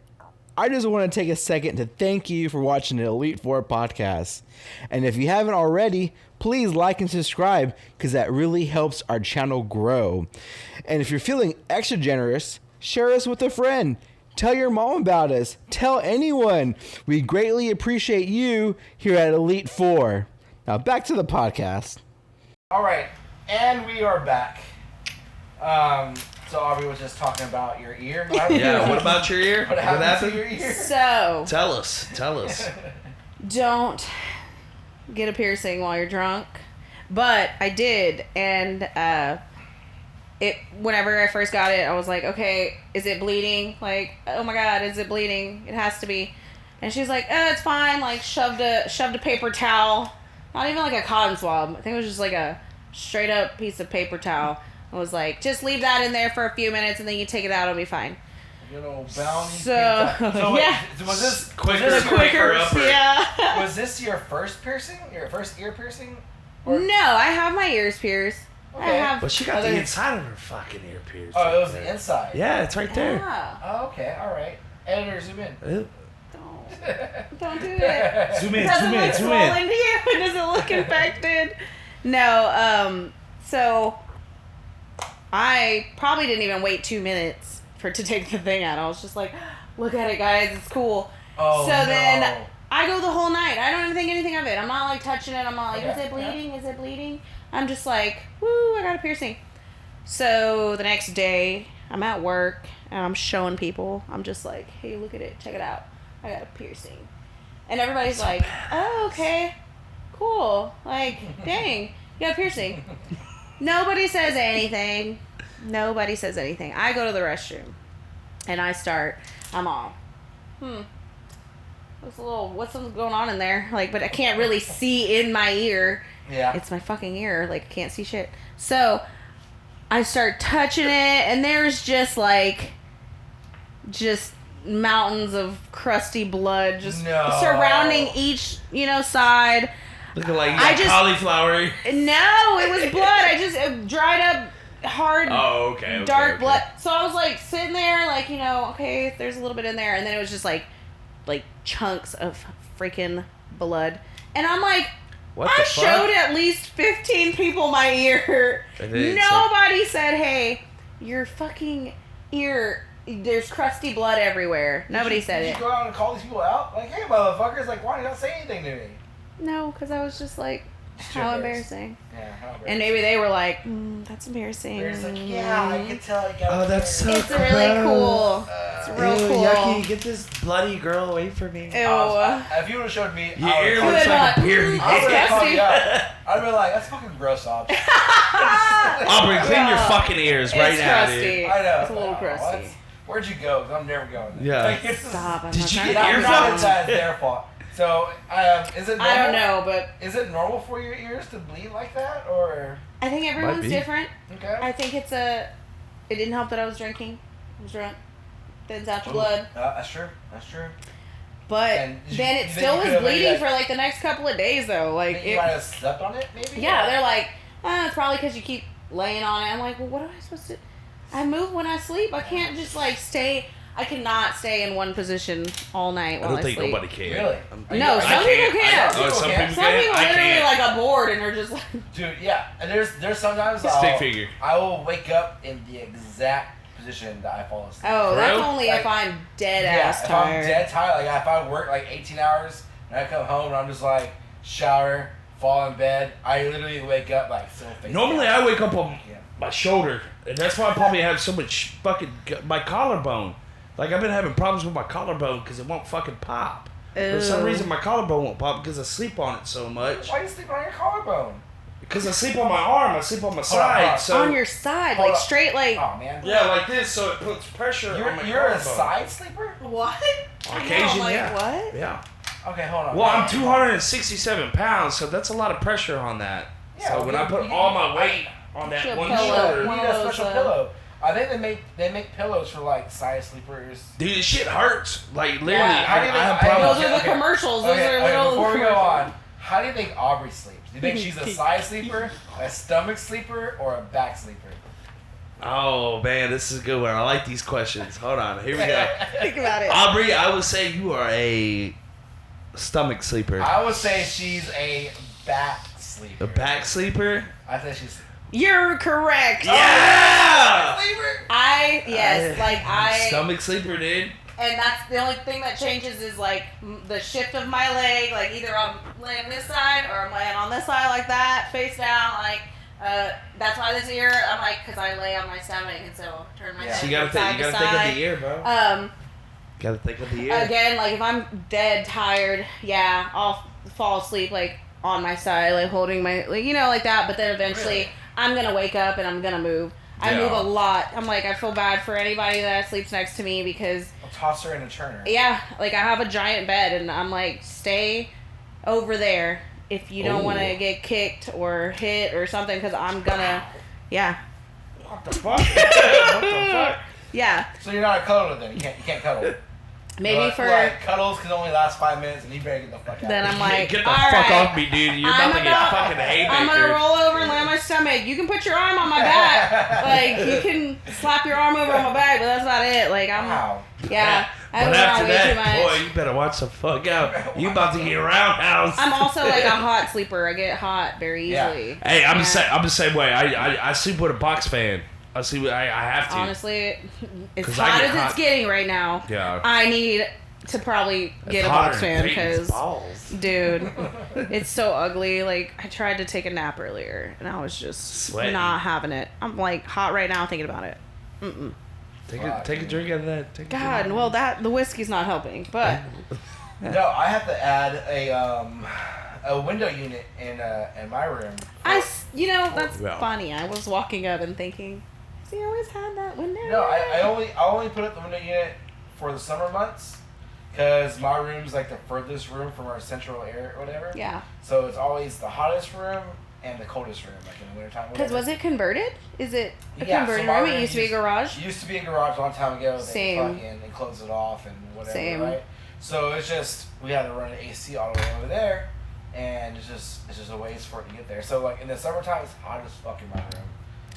I just want to take a second to thank you for watching the Elite4 podcast. And if you haven't already, please like and subscribe because that really helps our channel grow. And if you're feeling extra generous, share us with a friend. Tell your mom about us. Tell anyone. We greatly appreciate you here at Elite4. Now back to the podcast. All right, and we are back. So Aubrey was just talking about your ear. Yeah, what about your ear? What happened to your ear? So Tell us. don't get a piercing while you're drunk, but I did, and whenever I first got it, I was like, okay, is it bleeding? Like, oh my god, is it bleeding? It has to be. And she's like, it's fine. Like, shoved a paper towel, not even like a cotton swab. I think it was just like a straight up piece of paper towel. I was like, just leave that in there for a few minutes, and then you take it out, it'll be fine. Good old bounty. So, yeah. yeah. Was this Quicker, was this, quicker upper. Yeah. was this your first piercing? Your first ear piercing? Or? No, I have my ears pierced. Okay. I have. But she got the inside of her fucking ear pierced. Oh, right it was there. the inside. Yeah, it's right there. Yeah. Oh, okay, all right. Editor, zoom in. Ew. Don't do it. Zoom in, Does zoom it in, look zoom swollen in. to you? Does it look infected? No. So I probably didn't even wait 2 minutes to take the thing out. I was just like, look at it, guys. It's cool. Oh, so no. then I go the whole night. I don't even think anything of it. I'm not like touching it. I'm not like, Okay. is it bleeding? Is it bleeding? I'm just like, woo, I got a piercing. So the next day, I'm at work and I'm showing people. I'm just like, hey, look at it. Check it out. I got a piercing. And everybody's like, oh, okay. Cool. Like, dang, you got a piercing. Nobody says anything. Nobody says anything. I go to the restroom and I'm all, what's going on in there? Like, but I can't really see in my ear. Yeah. It's my fucking ear. Like, I can't see shit. So I start touching it, and there's just mountains of crusty blood just surrounding each, side. Looking like cauliflower. No, it was blood. I just dried up hard, dark blood. So I was like sitting there, like, okay, there's a little bit in there, and then it was just like chunks of freaking blood, and I'm like, I showed at least 15 people my ear. Nobody said, hey, your fucking ear, there's crusty blood everywhere. Nobody said it. Did you go out and call these people out? Like, hey, motherfuckers, like, why did you not say anything to me? No, because I was just like, how embarrassing. Yeah, how embarrassing. And maybe they were like, that's embarrassing. They're just like, yeah, I can tell you got that's so It's really cool. It's real cool. Yucky, get this bloody girl away from me. Ew. If you would have showed me, Your ear looks like a beer. I would have called you out. I'd be like, that's fucking gross, Aubrey. Aubrey, clean your fucking ears right now, crusty. dude. I know. It's a little crusty. Where'd you go? 'Cause I'm never going there. Yeah. Like, Stop. Did you get Not earphones? that it's their fault. So, is it normal? I don't know, but Is it normal for your ears to bleed like that, or? I think everyone's be. different. Okay. I think it didn't help that I was drinking. I was drunk. Thins out your blood. That's true. That's true. But And then it still was bleeding for like the next couple of days though. Like You might have slept on it, maybe? yeah, they're like, it's probably because you keep laying on it. I'm like, well, what am I supposed to? I move when I sleep. I can't just like stay. I cannot stay in one position all night while I sleep. nobody can. Really? No, some people can. Some some people people Some can. people I literally can't. like a board and they're just like. Dude, yeah. And there's sometimes Stick figure. I will wake up in the exact position that I fall asleep. Oh, For that's real? only if I'm dead ass if tired. I'm dead tired, like if I work like 18 hours and I come home and I'm just like shower, fall in bed, I literally wake up like so face Normally, down. I wake up on my shoulder, and that's why I probably have so much fucking my collarbone. Like I've been having problems with my collarbone because it won't fucking pop. For some Ew. reason, my collarbone won't pop because I sleep on it so much. Why are you sleeping on your collarbone? Because I sleep on my arm, I sleep on my side. So On your side, Hold like up. straight, like. Oh man. yeah, like this, so it puts pressure on my You're a collarbone. side sleeper? What? On occasion, like, yeah. what? Yeah. Okay, hold on. Well, I'm 267 pounds, so that's a lot of pressure on that. Yeah, so when I put all my weight on that Should one pillow. You shoulder, need a special pillow. I think they make pillows for like side sleepers. dude, this shit hurts. Like literally, Yeah, how do you I have think- problems. Those are the Okay. commercials. Those Okay, are little. before we go commercials. on, how do you think Aubrey sleeps? Do you think she's a side sleeper, a stomach sleeper, or a back sleeper? Oh man, this is a good one. I like these questions. Hold on, here we go. Think about it. Aubrey, I would say you are a stomach sleeper. I would say she's a back sleeper. A back sleeper? I say she's. You're correct. Yeah! Sleeper? I Stomach sleeper, dude. and that's the only thing that changes is like the shift of my leg. Like either I'm laying this side or I'm laying on this side like that, face down. Like that's why this ear. I'm like, because I lay on my stomach and so turn my Yeah. head So you gotta from side to think of side. the ear, bro. Gotta think of the ear. Again, like if I'm dead tired, yeah, I'll fall asleep like on my side, like holding my, like, like that. But then eventually, Really? I'm gonna wake up and I'm gonna move. I Yeah. move a lot. I'm like, I feel bad for anybody that sleeps next to me because, I'll toss her in a turner. yeah, like I have a giant bed and I'm like, stay over there if you don't want to Ooh. get kicked or hit or something because I'm gonna, yeah, What the fuck? What the fuck? yeah. So you're not a cuddler then? You can't cuddle. Maybe for like cuddles can only last 5 minutes, and you better get the fuck out. then I'm like, get the all fuck right, off me, dude. You're about to get fucking haymaker. I'm gonna roll over and lay on my stomach. You can put your arm on my back. Like, you can slap your arm over on my back, but that's not it. Like, Wow. Yeah. I But move after around way too that, much. boy, you better watch the fuck out. You about to get roundhouse. I'm also like a hot sleeper. I get hot very easily. Hey, I'm the same way. I sleep with a box fan. I have to. Honestly, as 'Cause I hot get as hot. it's getting right now, Yeah. I need to probably get a box fan because, dude, it's so ugly. Like, I tried to take a nap earlier and I was just Sweating. not having it. I'm like hot right now thinking about it. Mm-mm. Take a drink out of that. Take a God, drink. well, the whiskey's not helping, but No, I have to add a window unit in my room. that's Yeah. funny. I was walking up and thinking, has he always had that window? No, I only put up the window unit for the summer months because my room's like the furthest room from our central area or whatever. Yeah. So it's always the hottest room and the coldest room, like in the wintertime. Because was it converted? Is it a Yeah, converted so my room? It room used to be a garage? Used to be a garage a long time ago. Same. They closed it off and whatever, Same. right? So it's just, we had to run an AC all the way over there, and it's just a ways for it to get there. So like in the summertime, it's hot as fuck in my room.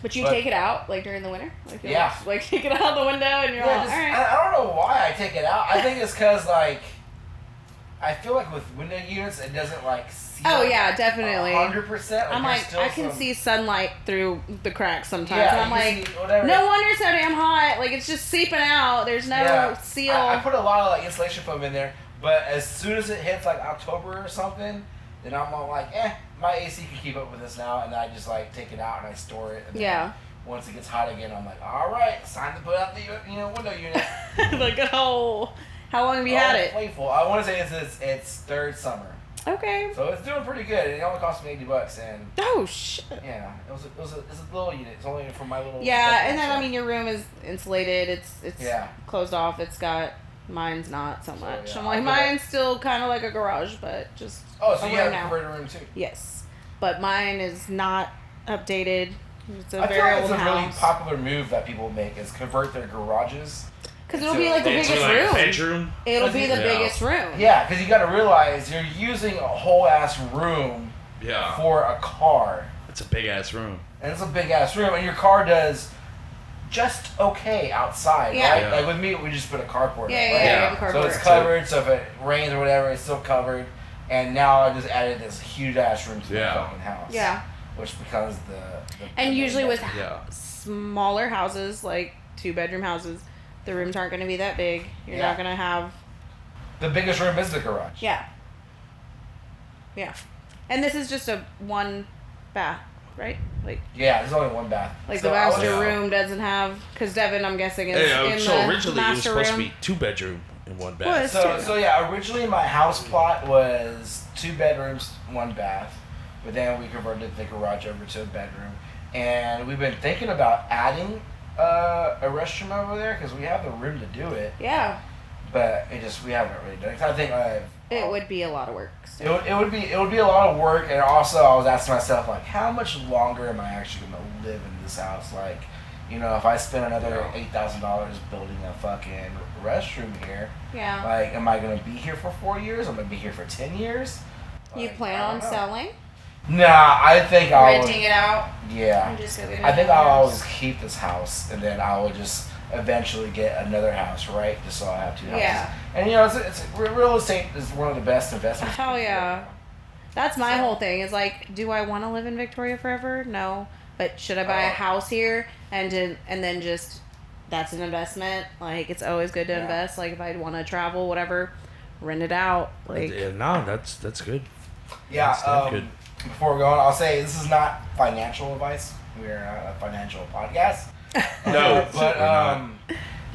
But you take it out, like, during the winter? Like, you Yeah. Like, take it out the window and you're all, all right. I don't know why I take it out. I think it's because, like, I feel like with window units, it doesn't, like, seal. Oh, yeah, definitely. 100%. I'm like, I can see sunlight through the cracks sometimes. Yeah, and I'm you like, see whatever. no wonder it's so damn hot. Like, it's just seeping out. There's no seal. I put a lot of, like, insulation foam in there, but as soon as it hits, like, October or something, then I'm all like, my AC can keep up with this now, and I just, like, take it out and I store it. And then once it gets hot again, I'm like, all right, it's time to put out the window unit. Like, how long have you had it? Playful. I want to say it's third summer. Okay. So it's doing pretty good. It only cost me $80, and Oh, shit. yeah, it's a little unit. It's only for my little. Yeah, and then, I mean, your room is insulated. It's Yeah. closed off. It's got, mine's not so much. yeah, I'm like, mine's still kind of like a garage, but just Oh, so a you room have a now. converted room too. Yes. But mine is not updated. It's a I feel very like old it's a really house. popular move that people make is convert their garages. Because it'll be like the Into, biggest like, room. bedroom. It'll be the Yeah. biggest room. Yeah, because you got to realize you're using a whole ass room Yeah. for a car, It's a big ass room. and it's a big ass room, and your car does just okay outside, Yeah. right? Yeah. Like with me, we just put a carport. Yeah, up, yeah, right? yeah. Yeah. You have a So cardboard. it's covered, so if it rains or whatever, it's still covered. And now I just added this huge ass room to the Yeah. fucking house. Yeah. Which becomes the And the usually main with bedroom. Yeah. smaller houses, like 2-bedroom houses, the rooms aren't going to be that big. You're Yeah. not going to have... The biggest room is the garage. Yeah. Yeah. And this is just a one bath, right? Like Yeah, there's only one bath. the So I was- master Yeah. room doesn't have... Because Devin, I'm guessing, is Hey, in so the originally it was master supposed room. to be 2-bedroom and 1 bath. Was. So yeah, originally my house plot was 2 bedrooms, 1 bath, but then we converted the garage over to a bedroom, and we've been thinking about adding a restroom over there because we have the room to do it, Yeah. but we haven't really done it. 'Cause I think It would be a lot of work. it would be a lot of work, and also I was asking myself like, how much longer am I actually gonna live in this house? Like, if I spend another $8,000 building a fucking restroom here. Yeah. Like, am I gonna be here for 4 years? I'm gonna be here for 10 years. You Like, plan I don't on know. selling? Nah, I think I'll. Renting it out? Yeah. I'm just gonna I think I'll always keep this house, and then I will just eventually get another house, right? Just so I have 2 houses. Yeah. And it's real estate is one of the best investments. Hell yeah. That's my whole thing. Is like, do I want to live in Victoria forever? No. But should I buy a house here and then just that's an investment? Like, it's always good to Yeah. invest. Like, if I want to travel, whatever, rent it out. Like, Yeah, no, that's good. Yeah. That's damn good. Before we're going, I'll say this is not financial advice. We're not a financial podcast. No, But we're not.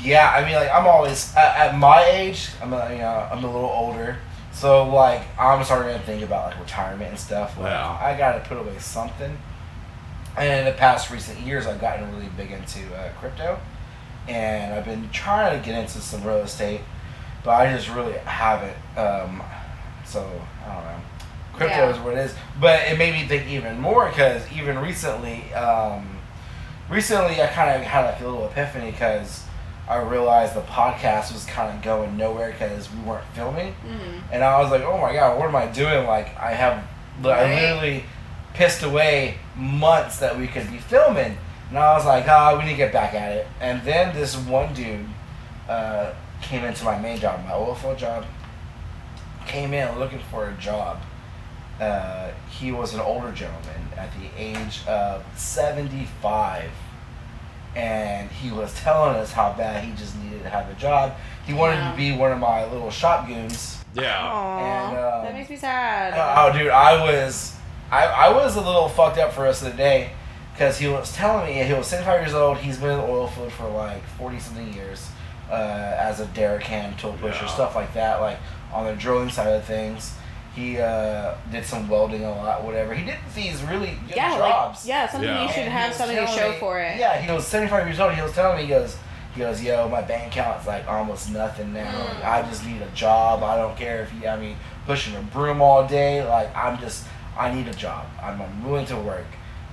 yeah, I mean, like, I'm always at my age. I'm a little older, so like I'm starting to think about like retirement and stuff. Like, Wow. I gotta put away something. And in the past recent years, I've gotten really big into crypto, and I've been trying to get into some real estate, but I just really haven't. So I don't know. Crypto is what it is, but it made me think even more because even recently, I kind of had like a little epiphany because I realized the podcast was kind of going nowhere because we weren't filming. And I was like, oh my God, what am I doing? Like, I literally pissed away months that we could be filming. And I was like, we need to get back at it. And then this one dude came into my main job, my oil field job, came in looking for a job. He was an older gentleman at the age of 75. And he was telling us how bad he just needed to have a job. He wanted to be one of my little shop goons. Yeah. Aww, and, that makes me sad. Oh, dude, I was a little fucked up for the rest of the day because he was telling me he was 75 years old. He's been in the oil field for like 40-something years as a derrick hand, tool pusher, stuff like that, like on the drilling side of things. He did some welding a lot, whatever. He did these really good jobs. Something you should have something to show for it. Yeah, he was 75 years old. He was telling me, he goes, yo, my bank account's like almost nothing now. Like, I just need a job. I don't care if pushing a broom all day. Like, I need a job. I'm willing to work.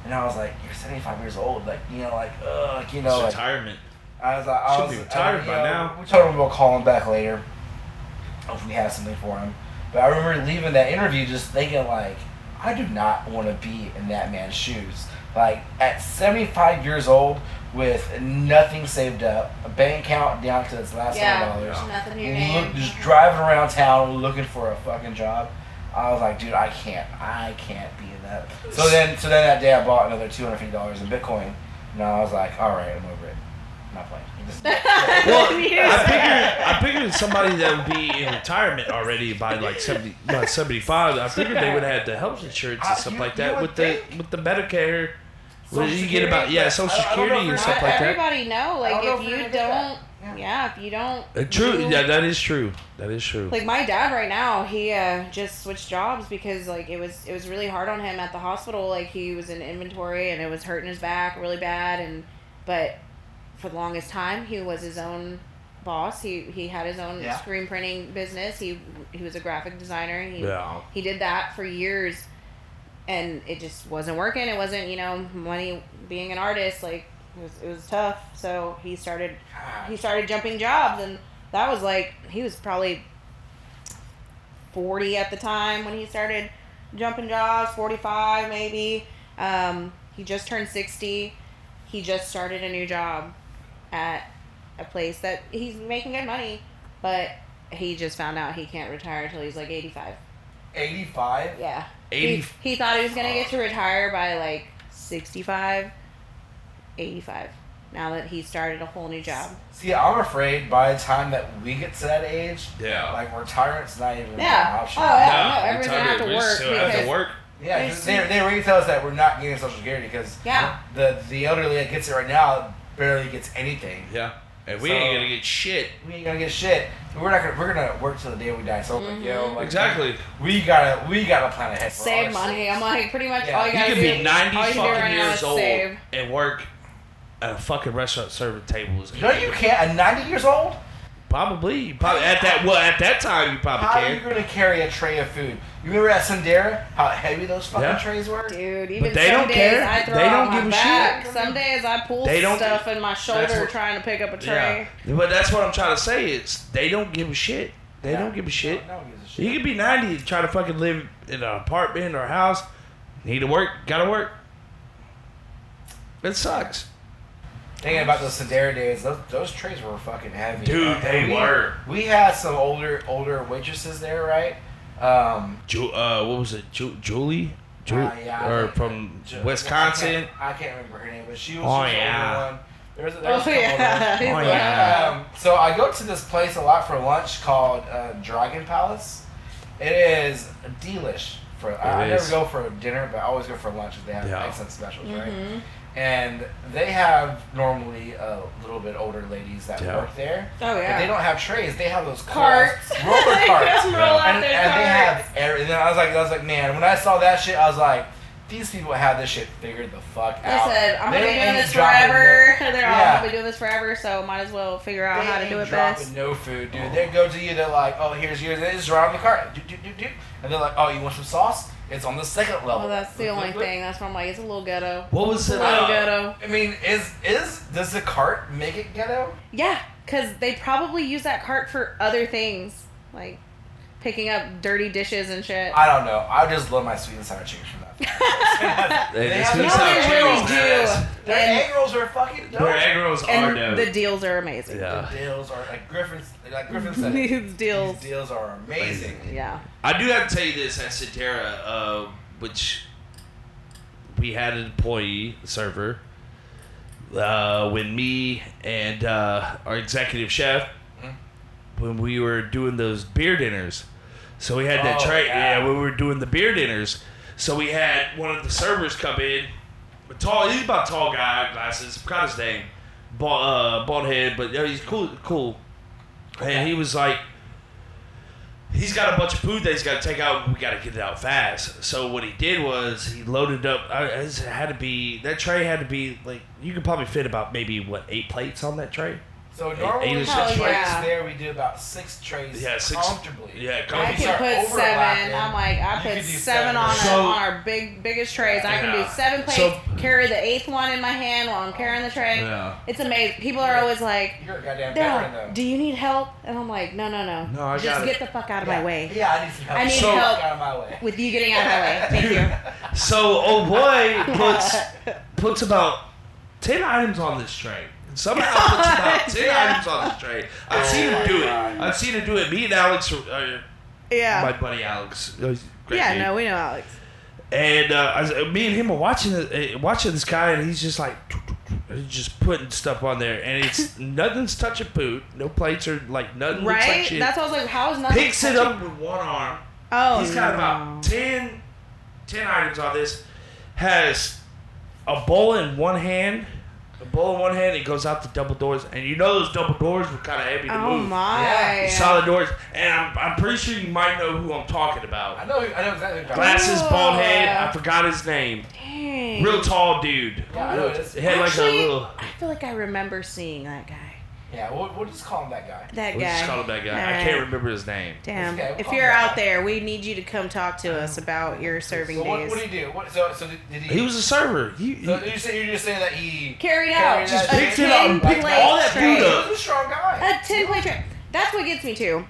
And I was like, you're 75 years old. Like, It's retirement. I was like, should be retired by now. We told him we'll call him back later if we have something for him. But I remember leaving that interview just thinking, like, I do not want to be in that man's shoes. Like, at 75 years old, with nothing saved up, a bank account down to its last $100, nothing to your name. just driving around town looking for a fucking job. I was like, dude, I can't be in that. So then that day I bought another $250 in Bitcoin, and I was like, all right, I'm over it. I'm not playing. I figured somebody that would be in retirement already by like 75. I figured they would have the health insurance and stuff like that with the Medicare. What you get about Social Security and stuff like that. Everybody know, like if you don't, if you don't. True, that is true. That is true. Like my dad right now, he just switched jobs because like it was really hard on him at the hospital. Like he was in inventory and it was hurting his back really bad, but for the longest time he was his own boss. He had his own screen printing business. He was a graphic designer. He did that for years. And it just wasn't working. It wasn't, money being an artist. Like it was tough. So he started jumping jobs, and that was like he was probably 40 at the time when he started jumping jobs. 45 maybe. He just turned 60. He just started a new job at a place that he's making good money, but he just found out he can't retire until he's like 85. 85? Yeah. 80. He thought he was going to get to retire by like 65, 85. Now that he started a whole new job. See, I'm afraid by the time that we get to that age, like retirement's not even an option. Oh, yeah. No, everyone's going to have to work. Still have to work. Yeah, they already tell us that we're not getting Social Security because the elderly that gets it right now barely gets anything. Yeah. And we ain't gonna get shit. We ain't gonna get shit. We're gonna work till the day we die. So exactly. We gotta plan ahead. For save money. I'm like pretty much all you gotta do. You can be 90 fucking years old save. and work at a fucking restaurant serving tables. No, you can't. At 90 years old. Probably at that time you probably How can. How are you gonna carry a tray of food? You remember at Sendera how heavy those fucking trays were? Dude, even but they some don't days care. I throw they don't out give my a back. shit. Some days I pull stuff in my shoulder trying to pick up a tray. Yeah. But that's what I'm trying to say is they don't give a shit. They don't give a shit. No one gives a shit. You could be 90 and try to fucking live in an apartment or a house. Need to work. Gotta work. It sucks. Thinking about those Sendera days, those trays were fucking heavy. Dude, they were. We had some older waitresses there, right? What was it? Julie? Or from Wisconsin? I can't remember her name, but she was Oh, the yeah. older one. There's a Oh, couple yeah. of them. Oh, yeah. So I go to this place a lot for lunch called Dragon Palace. It is delish. I never go for dinner, but I always go for lunch if they have excellent specials, right? And they have normally a little bit older ladies that work there. Oh, yeah. But they don't have trays. They have those Carts. roller carts. Roll out and their they have carts. everything. I was like, man, when I saw that shit, I was like, these people have this shit figured the fuck out. They said, I'm going to be doing this dropping forever. They're all going to be doing this forever, so might as well figure out how to do it best. No food, dude. They go to you, they're like, oh, here's yours. They just drop in the cart. And they're like, oh, you want some sauce? It's on the second level. Well, that's the only thing. That's why I'm like, it's a little ghetto. What was it? A little ghetto. I mean, does the cart make it ghetto? Yeah. Because they probably use that cart for other things, like picking up dirty dishes and shit. I don't know. I just love my sweet and sour chicken from that. They really do. Their egg rolls are fucking dope. Their egg rolls are And dope. the deals are amazing. Yeah. The deals are like Griffin said. These deals. These deals are amazing. Yeah. I do have to tell you this at Cetera, which we had an employee server when me and our executive chef, when we were doing those beer dinners. So we had that tray. Yeah, when we were doing the beer dinners. So we had one of the servers come in. He's about a tall guy, glasses. Forgot his name. Bald head, but he's cool. Okay. And he was like, he's got a bunch of food that he's got to take out. We got to get it out fast. So what he did was he loaded up. That tray had to be like, you could probably fit about maybe 8 plates on that tray. So normally Eight or with six trays trays. there, we do about 6 trays comfortably. Yeah, I comfortably. can put 7. overlapping, I'm like, I you put could do 7 7. on, So- on our biggest trays. I can do Yeah. 7 plates, So- carry the 8th one in my hand while I'm carrying the tray. Yeah. It's amazing. People are always like, You're a goddamn veteran, Daryl, though. do you need help? And I'm like, no. No, I Just got get it. the fuck out of my way. Yeah, I need some help. I need So- help. Out of my way. With you getting out of my way. Thank you. So old boy puts about 10 items on this tray. Somehow puts about 10 items on this tray. I've seen him do it. I've seen him do it. Me and Alex, Yeah. my buddy Alex. He's a great Yeah, dude. no, we know Alex. And me and him are watching this guy, and he's just like, he's just putting stuff on there, and it's nothing's touching food. No plates or like nothing looks like Right? shit. That's what I was like, how is nothing Picks it up with one arm. Oh, He's got no. about 10 items on this. Has a bowl in one hand. He goes out the double doors, and you know those double doors were kind of heavy to Oh move. my. Yeah. Solid doors, and I'm pretty sure you might know who I'm talking about. I know exactly what you're talking Glasses, Whoa. bald head. I forgot his name. Dang. Real tall dude. Yeah, I know it is. He had Actually, like a little. I feel like I remember seeing that guy. Yeah, we'll just call him that guy. That We'll guy. just call him that guy. I Alright. can't remember his name. Damn. Okay, we'll If call you're him that out guy. there, we need you to come talk to us about your serving So days. what did he do? So did he? He was a server. He So you're just saying that he Carried out. that A picked it up and picked 10-plate all that tray. food He up. was a strong guy. A 10-plate tray. That's what gets me too.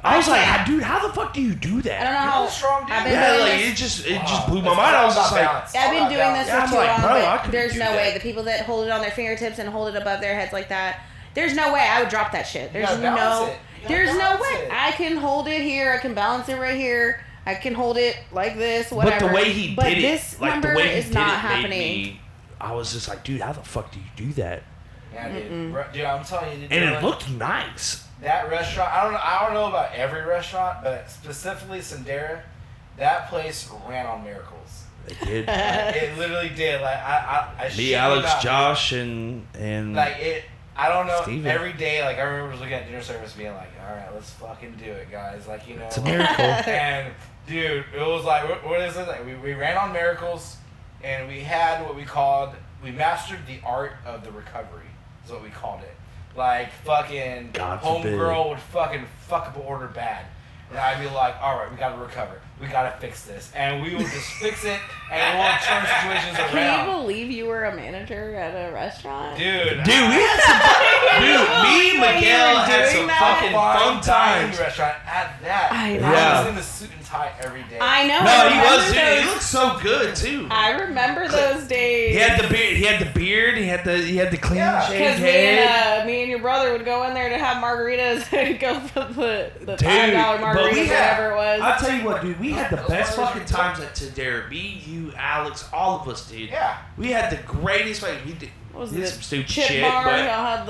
I was like, dude, how the fuck do you do I don't that? know He how. was a strong dude. I've been Yeah, doing like this. it just blew my mind. I was just like, I've been doing this Yeah, for I'm too like, long, bro, I but couldn't there's do no that. way. The people that hold it on their fingertips and hold it above their heads like that, there's no way I would drop that shit. There's gotta balance no, it. You gotta there's no balance way. it. I can hold it here. I can balance it right here. I can hold it like this, whatever. But the way he But did it, this like number the way he is did not it, happening. made me. I was just like, dude, how the fuck do you do that? Yeah, dude. Dude, I'm telling you. And it looked nice. That restaurant. I don't know about every restaurant, but specifically Sendera, that place ran on miracles. It did. Like, it literally did. Like I shit Me, you Alex, not. Josh, and Like it. I don't know. Steven. Every day, like I remember looking at dinner service, being like, "All right, let's fucking do it, guys." Like you know. it's a miracle. And dude, it was like, what is it? Like we ran on miracles, and we had what we mastered the art of the recovery. Is what we called it. Like fucking God forbid. homegirl would fucking fuck up an order bad, and I'd be like, all right, we gotta recover. We gotta fix this, and we would just fix it, and we'll turn situations Can around. you believe you were a manager at a restaurant? Dude, Dude, we had some. Dude, me and When you Miguel were had doing some that? fucking fun times. restaurant at that. I know. I Yeah. was in the suit and tie every day. I know. No, I he was. remember Dude, he those- looked so good too. I remember those days. He had the beard. He had the clean Yeah. Because shaved head. me and your brother would go in there to have margaritas and go for the $5 Dude, margaritas, but we had- whatever it was. I'll tell you what, dude. We had the Those best bars fucking are times at Tadera. Me, you, Alex, all of us, dude. Yeah. We had the greatest. Like, we did. What was did it? some stupid Chip shit, bar. but Y'all had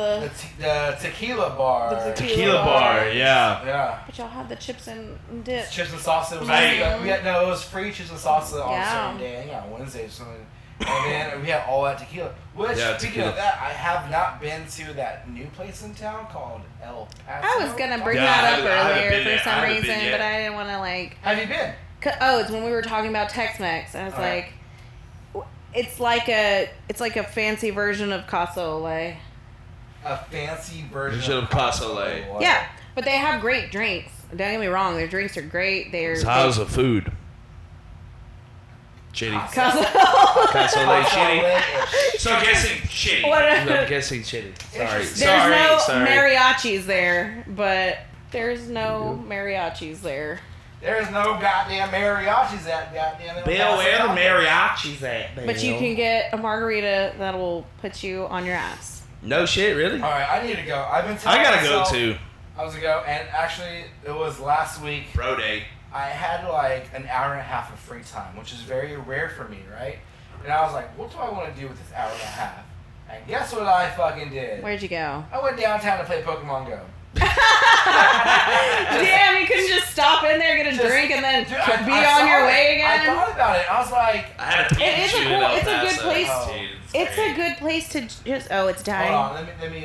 The tequila bar. The tequila bar, yeah. Yeah. but y'all had the chips and dip. Chips and salsa. It was Right. it was free chips and salsa on Yeah. a certain day. I think on Wednesday or something. And then we had all that tequila. Which, Yeah, speaking tequila. of that, I have not been to that new place in town called El Paso. I was gonna bring Yeah, that I up haven't been earlier there. for I some haven't been reason, yet. but I didn't want to like. Have you been? Oh, it's when we were talking about Tex-Mex. I was Alright. like, it's like a fancy version of Casa Ole. A fancy version Version of Casa Ole. What? Yeah, but they have great drinks. Don't get me wrong, their drinks are great. So how's the food? Shitty. Casa Ole. Shitty. So I'm guessing shitty. I'm guessing shitty. Sorry. There's no mariachis there, but there's no mariachis there. There's no goddamn mariachis at goddamn. Bill, where the mariachis at? Bill? But you can get a margarita that will put you on your ass. No shit, really? All right, I need to go. I've been telling I gotta myself go too. I was to go, and actually, it was last week. Bro day. I had like an hour and a half of free time, which is very rare for me, right? And I was like, what do I want to do with this hour and a half? And guess what I fucking did? Where'd you go? I went downtown to play Pokemon Go. Damn, you couldn't just stop in there, get a drink, and then be on your way again? I thought about it. I was like, it's a good place. It's a good place to just. Oh, it's dying. Hold on, let me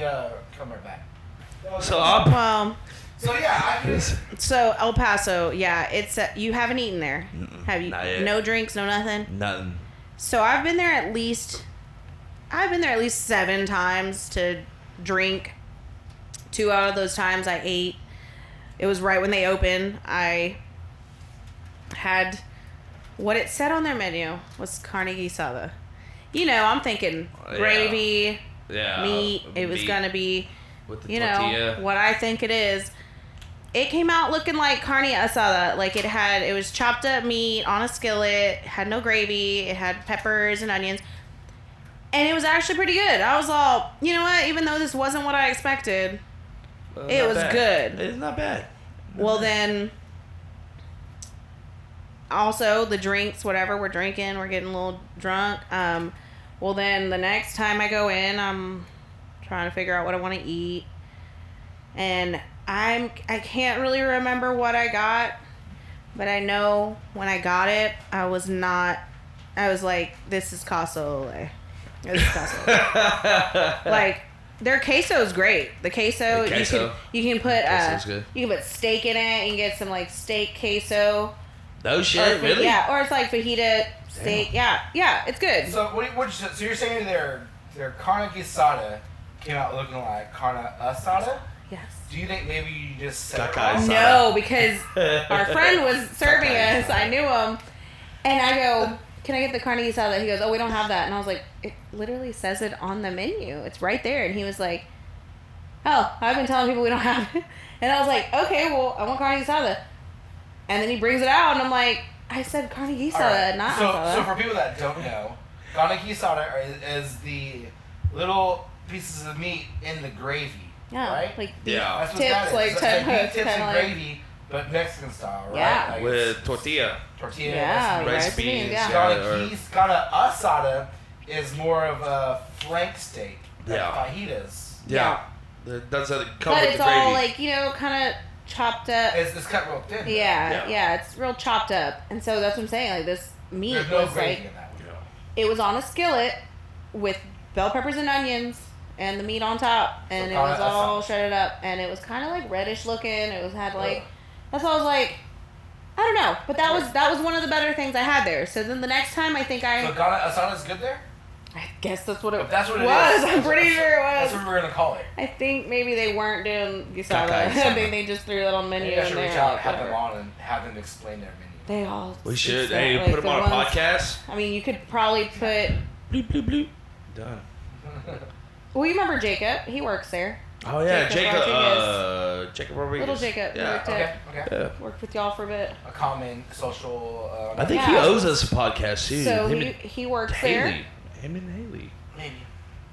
come right back. So yeah, So El Paso, yeah, it's you haven't eaten there, have you? Not yet. No drinks, no nothing. Nothing. So I've been there at least 7 times to drink. 2 out of those times I ate. It was right when they opened. I had what it said on their menu was carne guisada. You know, I'm thinking gravy, meat. It was gonna be, with the you tortilla. know, what I think it is. It came out looking like carne asada. Like it was chopped up meat on a skillet. Had no gravy. It had peppers and onions. And it was actually pretty good. I was all, you know what? Even though this wasn't what I expected, it was good. It's not bad. Well, then, also the drinks, whatever we're drinking, we're getting a little drunk. Well, then the next time I go in, I'm trying to figure out what I want to eat. And I can't really remember what I got, but I know when I got it, I was like, this is Casa Ole. This is Casa Ole. Like, their queso is great. The queso, you can put you can put steak in it. You can get some like steak queso. No shit, really? Yeah, or it's like fajita steak. Damn. Yeah, it's good. So so you're saying their carne guisada came out looking like carne asada? Yes. Do you think maybe you just said No, because our friend was serving us. I knew him, and I go, "Can I get the carne asada?" He goes, "Oh, we don't have that." And I was like, "It literally says it on the menu. It's right there." And he was like, "Oh, I've been telling people we don't have it." And I was like, "Okay, well, I want carne asada." And then he brings it out, and I'm like, "I said carne asada, not asada." So for people that don't know, carne asada is the little pieces of meat in the gravy. Yeah, right? like That's what tips, that is. like It's beef tips and gravy, but Mexican style, right? Yeah. Like with tortilla. Tortilla, rice beans. Carne asada is more of a flank steak, like fajitas. Yeah. It does come but with it's the gravy. all like, you know, kind of chopped up. It's cut real thin. Yeah, it's real chopped up. And so that's what I'm saying. Like this meat There's no was gravy like, in that one. it was on a skillet with bell peppers and onions and the meat on top, and it was all shredded up, and it was kind of like reddish looking. It had like, that's why I was like, I don't know, but that was one of the better things I had there. So then the next time I think So carne asada is good there? I guess that's what it was. That's what it was. is. I'm pretty sure it was. That's what we're gonna call it. I think maybe they weren't doing guisada. I think they just threw that on menu. Maybe I should and reach out and have them on and have them explain their menu. They all. We should. like, Hey, put them on a podcast. I mean, you could probably put. Bloop, bloop, bloop. Done. Well, you remember Jacob? He works there. Oh yeah, Jacob Rodriguez. Little Jacob. Yeah. Okay. Worked with y'all for a bit. A common social. I think he owes us a podcast too. So he works there. Him and Haley. Maybe.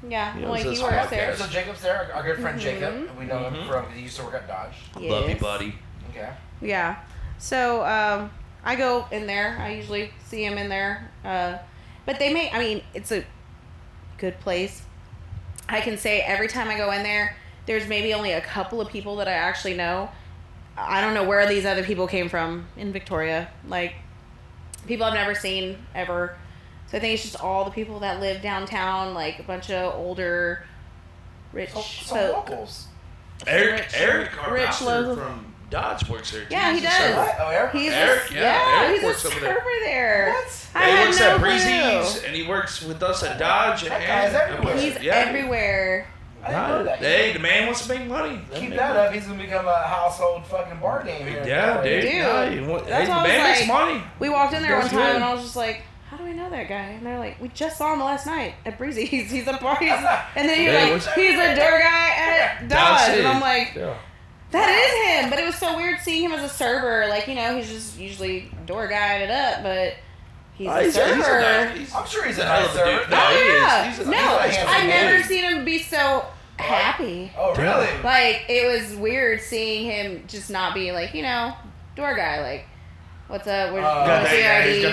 Yeah, He well, owes he us a works podcast. there. So Jacob's there, our good friend Jacob. And we know him from, he used to work at Dodge. Yes. Love you, buddy. Okay. Yeah. So I go in there. I usually see him in there. But it's a good place. I can say every time I go in there, there's maybe only a couple of people that I actually know. I don't know where these other people came from in Victoria. Like, people I've never seen ever. So I think it's just all the people that live downtown, like a bunch of older, rich Some folk. locals. Eric, our rich pastor local. from Dodge works there. Yeah, he Jesus. does. What? Oh, Eric? He's Eric, he's works a over there. server there. What? I He had works no at clue. Breezy's, and he works with us at Dodge. That guy's everywhere. He's everywhere. I didn't know that. Hey, the man wants to make money. Keep that up, he's gonna become a household fucking bar game here. Yeah, dude. Dude. Yeah, That's hey, why the I was man makes like- money. We walked in there one That's time good. and I was just like, how do I know that guy? And they're like, we just saw him last night at Breezy. He's a bar. And then you're like, he's a door guy at Dodge. And I'm like, that is him. But it was so weird seeing him as a server. Like, you know, he's just usually door guying it up, but he's a server. I'm sure he's a nice server. No, I've never seen him be so happy. Oh, really? Like, it was weird seeing him just not be like, you know, door guy. Like, what's up? Where's the ID? You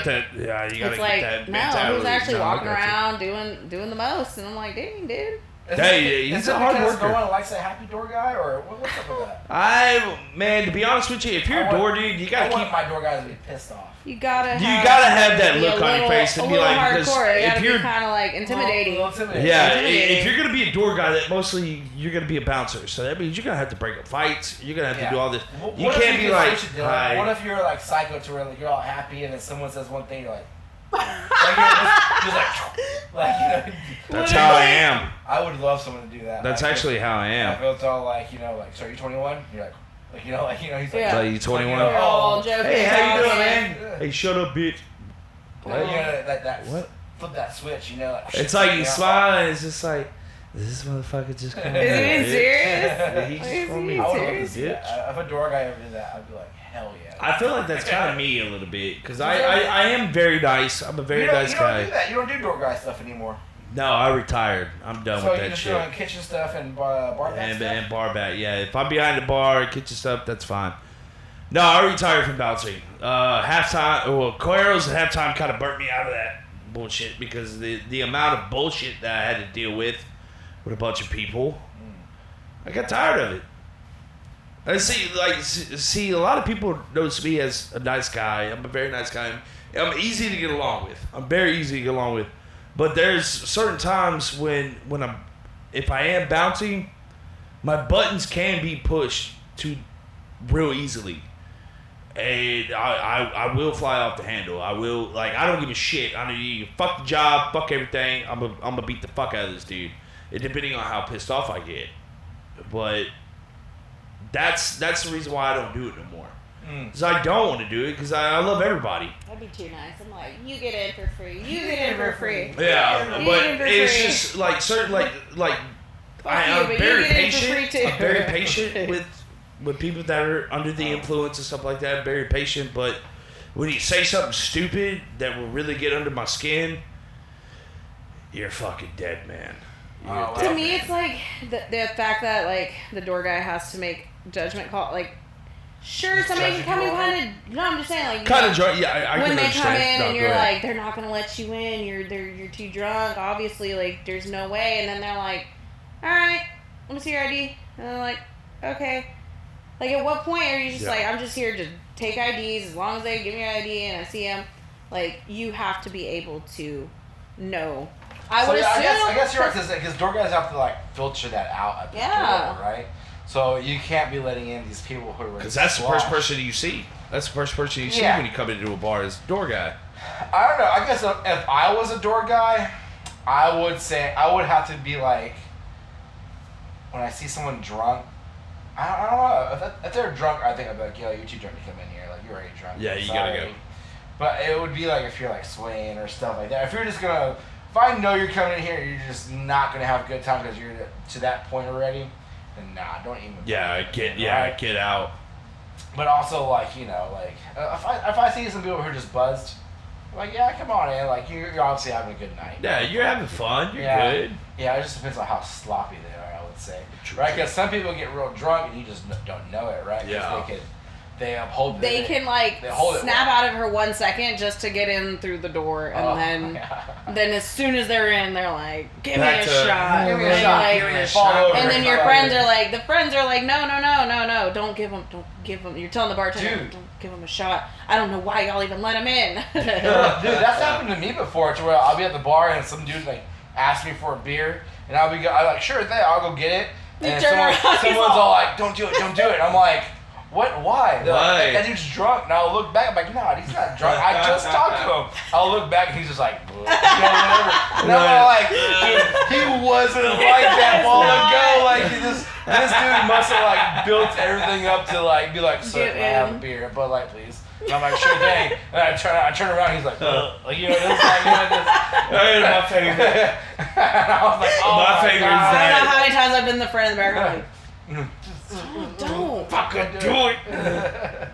gotta get that mentality. No, he's actually walking around doing the most. And I'm like, dang, dude. He's a hard worker. No one likes a happy door guy, or what's up with that? Man, to be honest with you, if you're a door dude, you gotta keep my door guys to be pissed off. You gotta have that look on your face and be like, because if you're kind of like intimidating. If you're gonna be a door guy, that mostly you're gonna be a bouncer, so that means you're gonna have to break up fights. You're gonna have to do all this. You can't be like, what if you're like psycho to where you're all happy and then someone says one thing, you're like. That's how I am. I would love someone to do that. That's actually how I am. I feel it's all like, you know, like, so are you 21? You're like, he's like, you 21? We're all joking. Hey, how you doing, man? Hey, shut up, bitch. What? You know, what? Flip that switch, you know. Like, it's like you smile and it's just like, this motherfucker just come Is he being serious? Yeah, he just called me serious? If a door guy ever did that, I'd be like, hell yeah. I feel like that's kind of me a little bit, because I am very nice. I'm a very nice guy. You don't do that. You don't do door guy stuff anymore. No, I retired. I'm done with that shit. So you're just doing kitchen stuff and bar back stuff? And bar back, yeah. If I'm behind the bar, kitchen stuff, that's fine. No, I retired from bouncing. Coeros at halftime kind of burnt me out of that bullshit, because the amount of bullshit that I had to deal with a bunch of people, I got tired of it. I see a lot of people notice me as a nice guy. I'm a very nice guy. I'm easy to get along with. I'm very easy to get along with. But there's certain times when if I am bouncing, my buttons can be pushed to real easily. And I will fly off the handle. I will, like, I don't give a shit. I mean, fuck the job, fuck everything. I'm gonna beat the fuck out of this dude. It, depending on how pissed off I get. But that's the reason why I don't do it no more. Because I don't want to do it, because I love everybody. That'd be too nice. I'm like, you get in for free. You get in for free. Yeah, but it's just like certain I'm very patient. I'm very patient with people that are under the influence and stuff like that. I'm very patient, but when you say something stupid that will really get under my skin, you're fucking dead, man. To me, it's like the fact that like the door guy has to make judgment call. Like, sure, somebody can come in kind of. No, I'm just saying, like, kind of drunk. Yeah, I when can they understand. come in and you're like, they're not gonna let you in. You're too drunk. Obviously, like, there's no way. And then they're like, all right, let me see your ID. And they're like, okay. Like, at what point are you just like, I'm just here to take IDs as long as they give me your ID and I see them. Like, you have to be able to know. I guess you're right, because door guys have to like filter that out at the door, right? So you can't be letting in these people who are because that's the first person you see. That's the first person you see when you come into a bar is door guy. I don't know. I guess if I was a door guy, I would have to be like, when I see someone drunk, I don't know. If they're drunk, I think I'd be like, yo, you're too drunk to come in here. Like, you're already drunk. Yeah, you gotta go. But it would be like if you're like swaying or stuff like that. If you're just gonna, if I know you're coming in here, you're just not gonna have a good time because you're to that point already. Then nah, don't even. Get out. But also, like, you know, like if I see some people who are just buzzed, I'm like, yeah, come on in. Like, you're obviously having a good night. Yeah, you're having fun. You're good. Yeah, it just depends on how sloppy they are, I would say. Right? Because some people get real drunk and you just don't know it, right? Yeah. They uphold. They can snap out of her 1 second just to get in through the door, and then as soon as they're in, they're like, "Give me a shot." Give me a shot. And then your friends are like, no, don't give them. You're telling the bartender, don't give them a shot. I don't know why y'all even let him in. Dude, that's happened to me before. To where I'll be at the bar and some dude like asks me for a beer, and I'm like, sure thing, I'll go get it. And someone's all like, don't do it. I'm like, What? Why? They're like, that dude's drunk. And I'll look back. I'm like, no, he's not drunk. I just talked to him. I'll look back and he's just like, whatever. And I'm like, dude, he wasn't like that while ago. Like, this dude must have like built everything up to like be like, sir, can I have a beer? Bud Light, please. And I'm like, sure thing. And I turn around. He's like, like you know, this like, my favorite. And I was like, oh my favorite is I that. don't know how many times I've been in the front of the back. I'm like, don't fucking do it.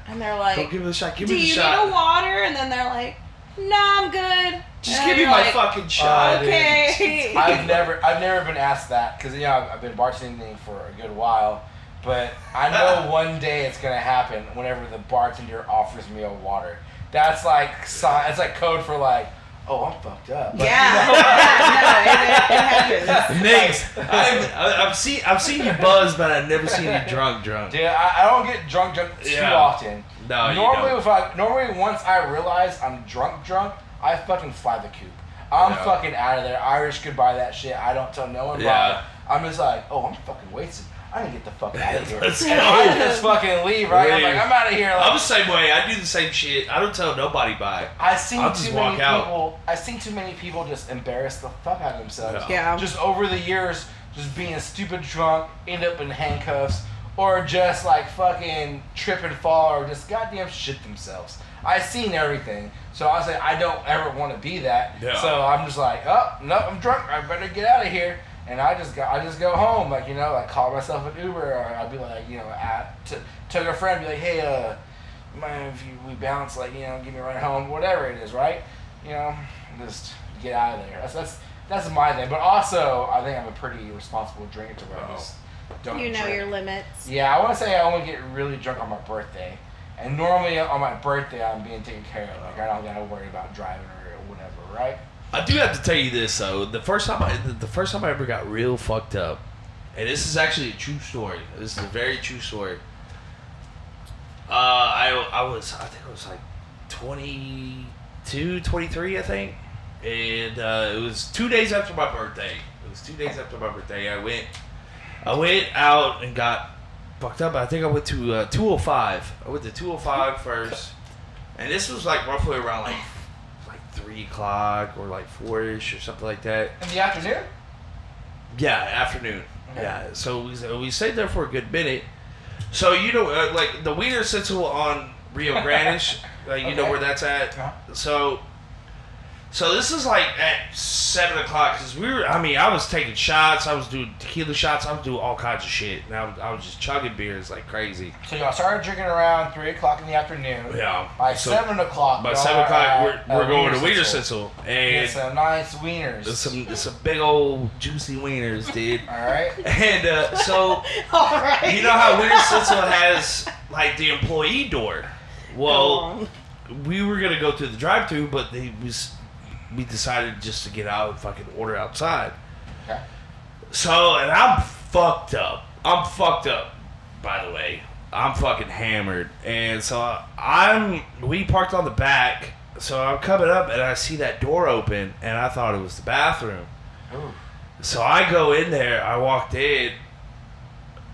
And they're like, don't give it a shot. Give do me the you shot. need a water? And then they're like, no, I'm good. Just and give me you're my like, fucking shot. Okay. I've never been asked that because I've been bartending for a good while, but I know one day it's gonna happen whenever the bartender offers me a water. That's like it's like code for like, oh, I'm fucked up. Like, it happens. Migs, I've seen you buzz, but I've never seen you drunk. Dude, I don't get drunk too often. No, Normally once I realize I'm drunk, I fucking fly the coop. I'm fucking out of there. Irish goodbye that shit. I don't tell no one about it. I'm just like, oh, I'm fucking wasted. I need to get the fuck out of here. Let's go. I just fucking leave, right? I'm like, I'm out of here. Like, I'm the same way. I do the same shit. I don't tell nobody bye. I've seen too many people just embarrass the fuck out of themselves. Yeah. Just over the years, just being a stupid drunk, end up in handcuffs, or just like fucking trip and fall, or just goddamn shit themselves. I've seen everything. So I was like, I don't ever want to be that. Yeah. So I'm just like, oh, no, I'm drunk. I better get out of here. And I just go home, like, like call myself an Uber, or I'll be like, tell a friend, be like, hey, mind if we bounce, like, give me a ride home, whatever it is, right? Just get out of there. That's my thing. But also, I think I'm a pretty responsible drinker to where I just don't drink. Your limits. Yeah, I want to say I only get really drunk on my birthday, and normally on my birthday I'm being taken care of. Like I don't gotta worry about driving or whatever, right? I do have to tell you this though. The first time I ever got real fucked up, and this is actually a true story. This is a very true story. I think I was like 22, 23, I think, and it was 2 days after my birthday. I went out and got fucked up. I think I went to 205. I went to 205 first, and this was like roughly around like 3 o'clock or like 4-ish or something like that. In the afternoon? Yeah, afternoon. Okay. Yeah, so we stayed there for a good minute. So like the Wiener Schnitzel on Rio Grande, like you know where that's at. Uh-huh. So this is like at 7 o'clock because I was taking shots, I was doing tequila shots, I was doing all kinds of shit. And I was just chugging beers like crazy. So y'all started drinking around 3 o'clock in the afternoon. Yeah. By 7 o'clock. By 7 o'clock, we're going to Wiener Schnitzel. And some nice wieners. Some big old juicy wieners, dude. All right. And all right. You know how Wiener Schnitzel has like the employee door? Well, we were gonna go to the drive-thru, but we decided just to get out and fucking order outside. Okay. So, and I'm fucked up. By the way. I'm fucking hammered. And so we parked on the back. So I'm coming up and I see that door open and I thought it was the bathroom. Ooh. So I go in there, I walked in,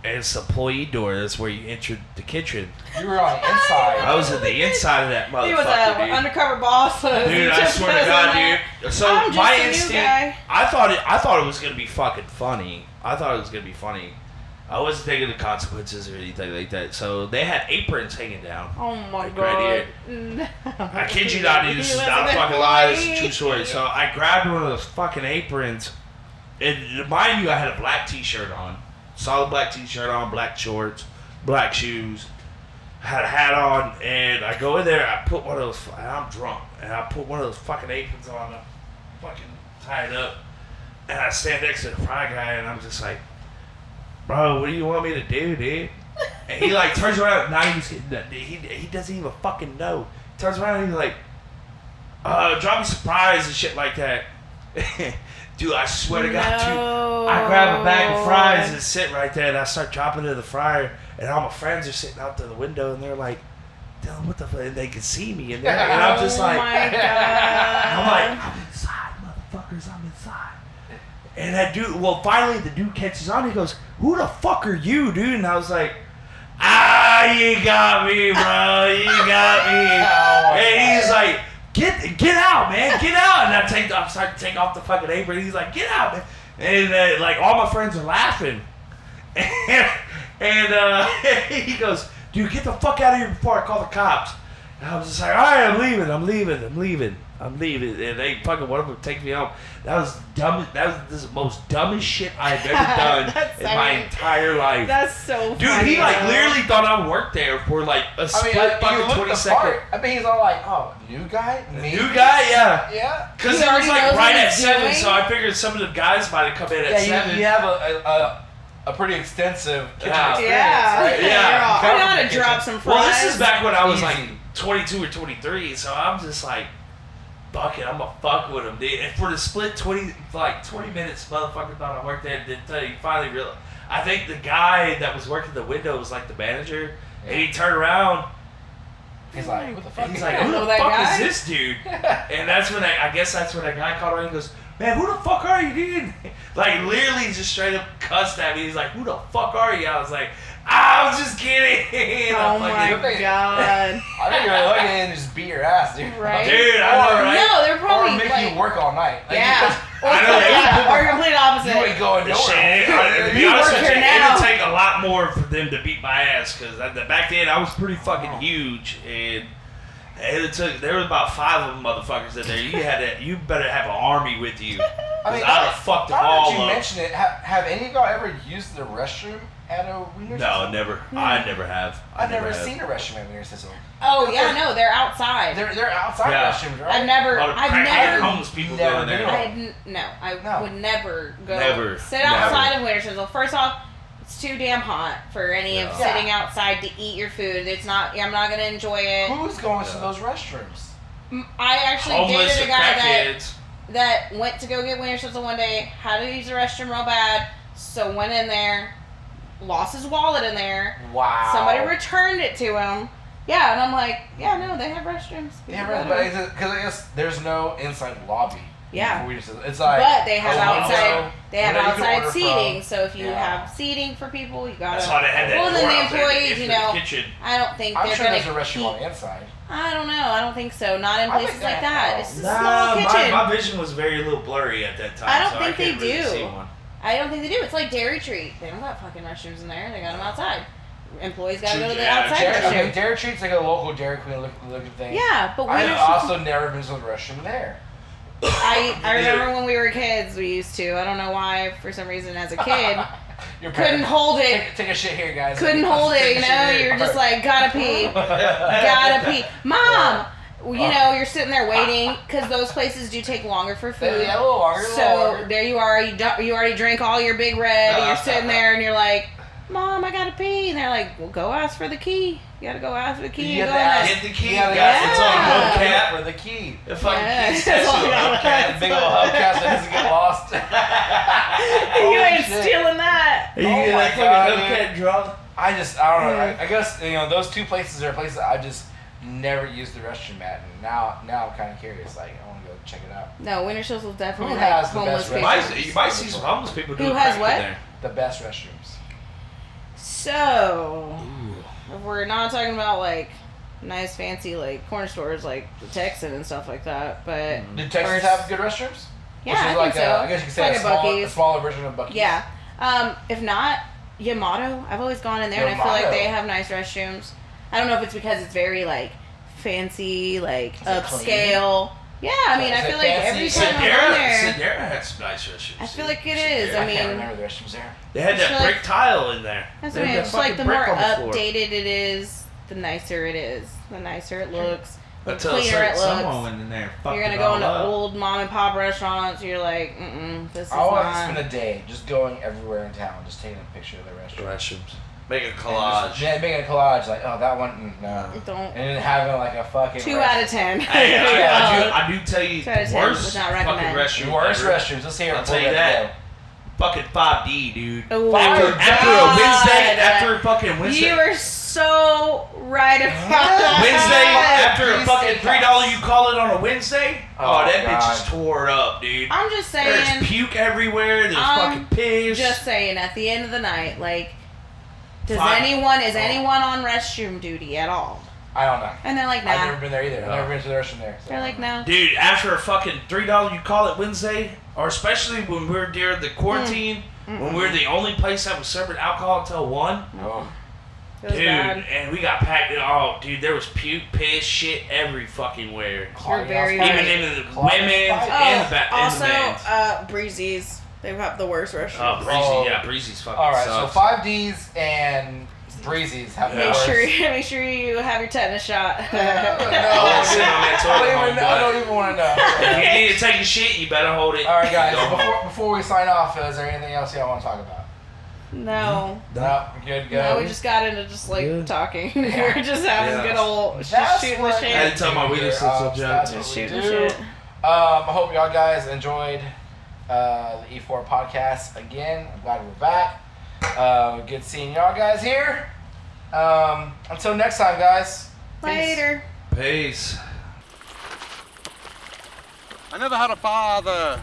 and it's the employee door. That's where you entered the kitchen. You were on the inside. I was at the inside of that motherfucker. He was an undercover boss. Dude, I swear to God, dude. So my instinct, I thought it was gonna be fucking funny. I wasn't thinking the consequences or anything like that. So they had aprons hanging down. Oh my God. Right here. I kid you not, dude. This is not a fucking lie. This is a true story. So I grabbed one of those fucking aprons, and mind you, I had a black t-shirt on. Solid black t-shirt on, black shorts, black shoes, had a hat on, and I go in there, I put one of those, and I'm drunk, and I put one of those fucking aprons on, I'm fucking tied up, and I stand next to the fry guy, and I'm just like, bro, what do you want me to do, dude? And he like turns around, now he doesn't even fucking know. He turns around and he's like, drop me some fries and shit like that. Dude, I swear to God, dude, I grab a bag of fries and sit right there, and I start dropping it in the fryer, and all my friends are sitting out to the window, and they're like, Dillon, what the fuck? And they can see me in there, and I'm just like, I'm inside, motherfuckers, I'm inside. And that dude, well, finally the dude catches on, he goes, who the fuck are you, dude? And I was like, you got me, bro. You got me. And he's like, get out, man. Get out. And I'm starting to take off the fucking apron. He's like, get out, man. And like all my friends are laughing. And he goes, dude, get the fuck out of here before I call the cops. And I was just like, all right, I'm leaving. And they fucking one of them take me home. That was dumb. That was the most dumbest shit I've ever done in my entire life. That's so Dude, funny. he like literally thought I worked there for like a split fucking 20 seconds. I mean, he's all like, oh, new guy? New guy? Yeah. Yeah. Because He it was already like knows right what at he's 7, doing? so I figured some of the guys might have come in at 7. You have a pretty extensive kitchen Yeah. experience, Yeah. right? Yeah. I know how to drop some fries. Well, this is back when I was Easy. like 22 or 23, so I'm just like, fuck it, I'm gonna fuck with him, dude. And for the split 20 minutes, motherfucker thought I worked there and didn't tell you. He finally realized. I think the guy that was working the window was like the manager, and he turned around. He's like, what the fuck? He's I like, don't who know the that fuck guy. is this dude? And that's when I guess that's when that guy called around and goes, man, who the fuck are you, dude? Like literally just straight up cussed at me. He's like, who the fuck are you? I was like, I was just kidding. Oh my fucking- god. I think you're looking and just beat your ass, dude. Right? Dude, I know, right? No, they're probably Or make like, you work all night. Like, yeah. I know, Yeah, or complete opposite. You ain't going Shit, nowhere. to be You honest work with you, here it now. would take a lot more for them to beat my ass because back then I was pretty fucking huge and there was about 5 of them motherfuckers in there. You better have an army with you. I mean, I'd have fucked them now all that you up. mention it, have any of y'all ever used the restroom at a Wiener No, Schnitzel? never. I never have. I've never have. seen a restroom at Wiener Schnitzel. Oh yeah, no, they're outside. They're outside Yeah. restrooms, right? I've never, A lot of I've crackhead never, homeless people Never go in there. been. I would never go Never. sit Never. outside of Winter Schnitzel. First off, it's too damn hot for any of Yeah. sitting outside to eat your food. It's not. I'm not gonna enjoy it. Who's going to those restrooms? I actually Homeless dated a or guy crackheads. that went to go get Winter Schnitzel one day, had to use the restroom real bad, so went in there, lost his wallet in there. Wow. Somebody returned it to him. Yeah, and I'm like, yeah, no, they have restrooms. Yeah, People right, go but there. because I guess there's no inside lobby. Yeah. for Wiener Schnitzel. It's like. But they have a window, outside. They have window you can outside order seating. from. So if you Yeah. have seating for people, you gotta. That's why they had that Well, and then door the out there employees, into you the know, kitchen. I don't think I'm they're sure gonna. there's a restroom on the inside. I don't know. I don't think so. Not in I think places like that- that. oh. It's a Nah, small kitchen. my vision was very little blurry at that time. I don't so think I they couldn't really do. see one. I don't think they do. It's like Dairy Treat. They don't got fucking restrooms in there. They got them outside. Employees gotta go to the Yeah, outside Okay, restroom. Dairy Treat's like a local Dairy Queen looking thing. Yeah, but I've Wiener also never been to the restroom there. I remember when we were kids, we used to. I don't know why, for some reason, as a kid, Your couldn't parents- hold it. Take a shit here, guys. Couldn't hold it, you know? You're just like, gotta pee. Gotta pee. Mom! You know, you're sitting there waiting because those places do take longer for food. Yeah, a little longer. So there you are. You already drank all your Big Red, and you're sitting there, and you're like, "Mom, I gotta pee." And they're like, "Well, go ask for the key. You gotta go ask for the key." You and have go to in ask. there. Get the key, Yeah, guys. It's on yeah. hubcap. For the key. The fucking Yeah. key's attached to the hubcap. Big old hubcap that doesn't get lost. You ain't shit. stealing that. You Oh get my that God, fucking hubcap drawn. I don't know. I guess those two places are places that I just never used the restroom at, and now I'm kind of curious. Like I want to go check it out. No, Winter Schnitzel's definitely Who like has the homeless best people. restrooms? You might see some homeless people Who doing has crack what? in there. The best restrooms. So, if we're not talking about like nice fancy like corner stores like the Texan and stuff like that, but Do Texans First- have good restrooms? yeah, Which is I like think so. I guess you could say Like a a Buc-ee's. smaller version of Buc-ee's. Yeah. If not, Yamato. I've always gone in there, and I feel like Yamato. they have nice restrooms. I don't know if it's because it's very like fancy, like Is it upscale. Yeah, I mean, Is I it feel like every fancy? time I'm on there, Sendera had some nice restrooms. I feel like it is. I I can't mean, remember the restrooms there. They had I feel that like- brick tile in there. that's They what I had mean. that It's like fucking the brick more on the floor. updated it is, the nicer it is. The nicer it looks. The Until a cleaner it certain someone looks. went in there and fucked You're gonna it go all into up. old mom and pop restaurants. You're like, this is I want to not. spend a day just going everywhere in town, just taking a picture of the The restaurant. restrooms. Make a And collage. just, yeah, making a collage, like, oh, that one, no. Don't. And then having like a fucking 2 out of 10. Hey, Yeah. I do tell you, 2 out of 10 worst would not fucking recommend. restroom. worst ever. restrooms. Let's hear it. I'll tell you that. Fucking 5D, dude. Ooh, After After a God. Wednesday, after a fucking Wednesday. You are so right about Wednesday, that. after a Please fucking stay $3 you call it on a Wednesday? Oh, that God. bitch is tore up, dude. I'm just There's saying, puke everywhere. There's fucking piss. just saying, at the end of the night, like, Is anyone on restroom duty at all? I don't know. And they're like, nah. I've never been there either. I've never been to the restroom there. So They're like, no. Dude, after a fucking $3 you call it Wednesday, or especially when we were during the quarantine, when we were the only place that was serving alcohol until 1. Oh. Dude, and we got packed in all. Dude, there was puke, piss, shit every fucking where. You're very Even right. in the women's and the Also, men's. Breezy's. They have the worst restaurants. Oh, Breezy, yeah, Breezy's fucking Alright, sucks. so 5Ds and Breezy's have the worst. Make sure you have your tetanus shot. No, Sit on that toilet, I don't even want to know. If you need to take a shit, you better hold it. Alright, guys, before we sign off, is there anything else y'all want to talk about? No. No, good, go. No, we just got into just like talking. We were just having good old just That's shooting what the I shit. had to tell my weakness to jump. Just shooting the shit. I hope y'all guys enjoyed the E4 podcast again. I'm glad we're back. Good seeing y'all guys here. Until next time, guys. Later. Peace. I never had a father.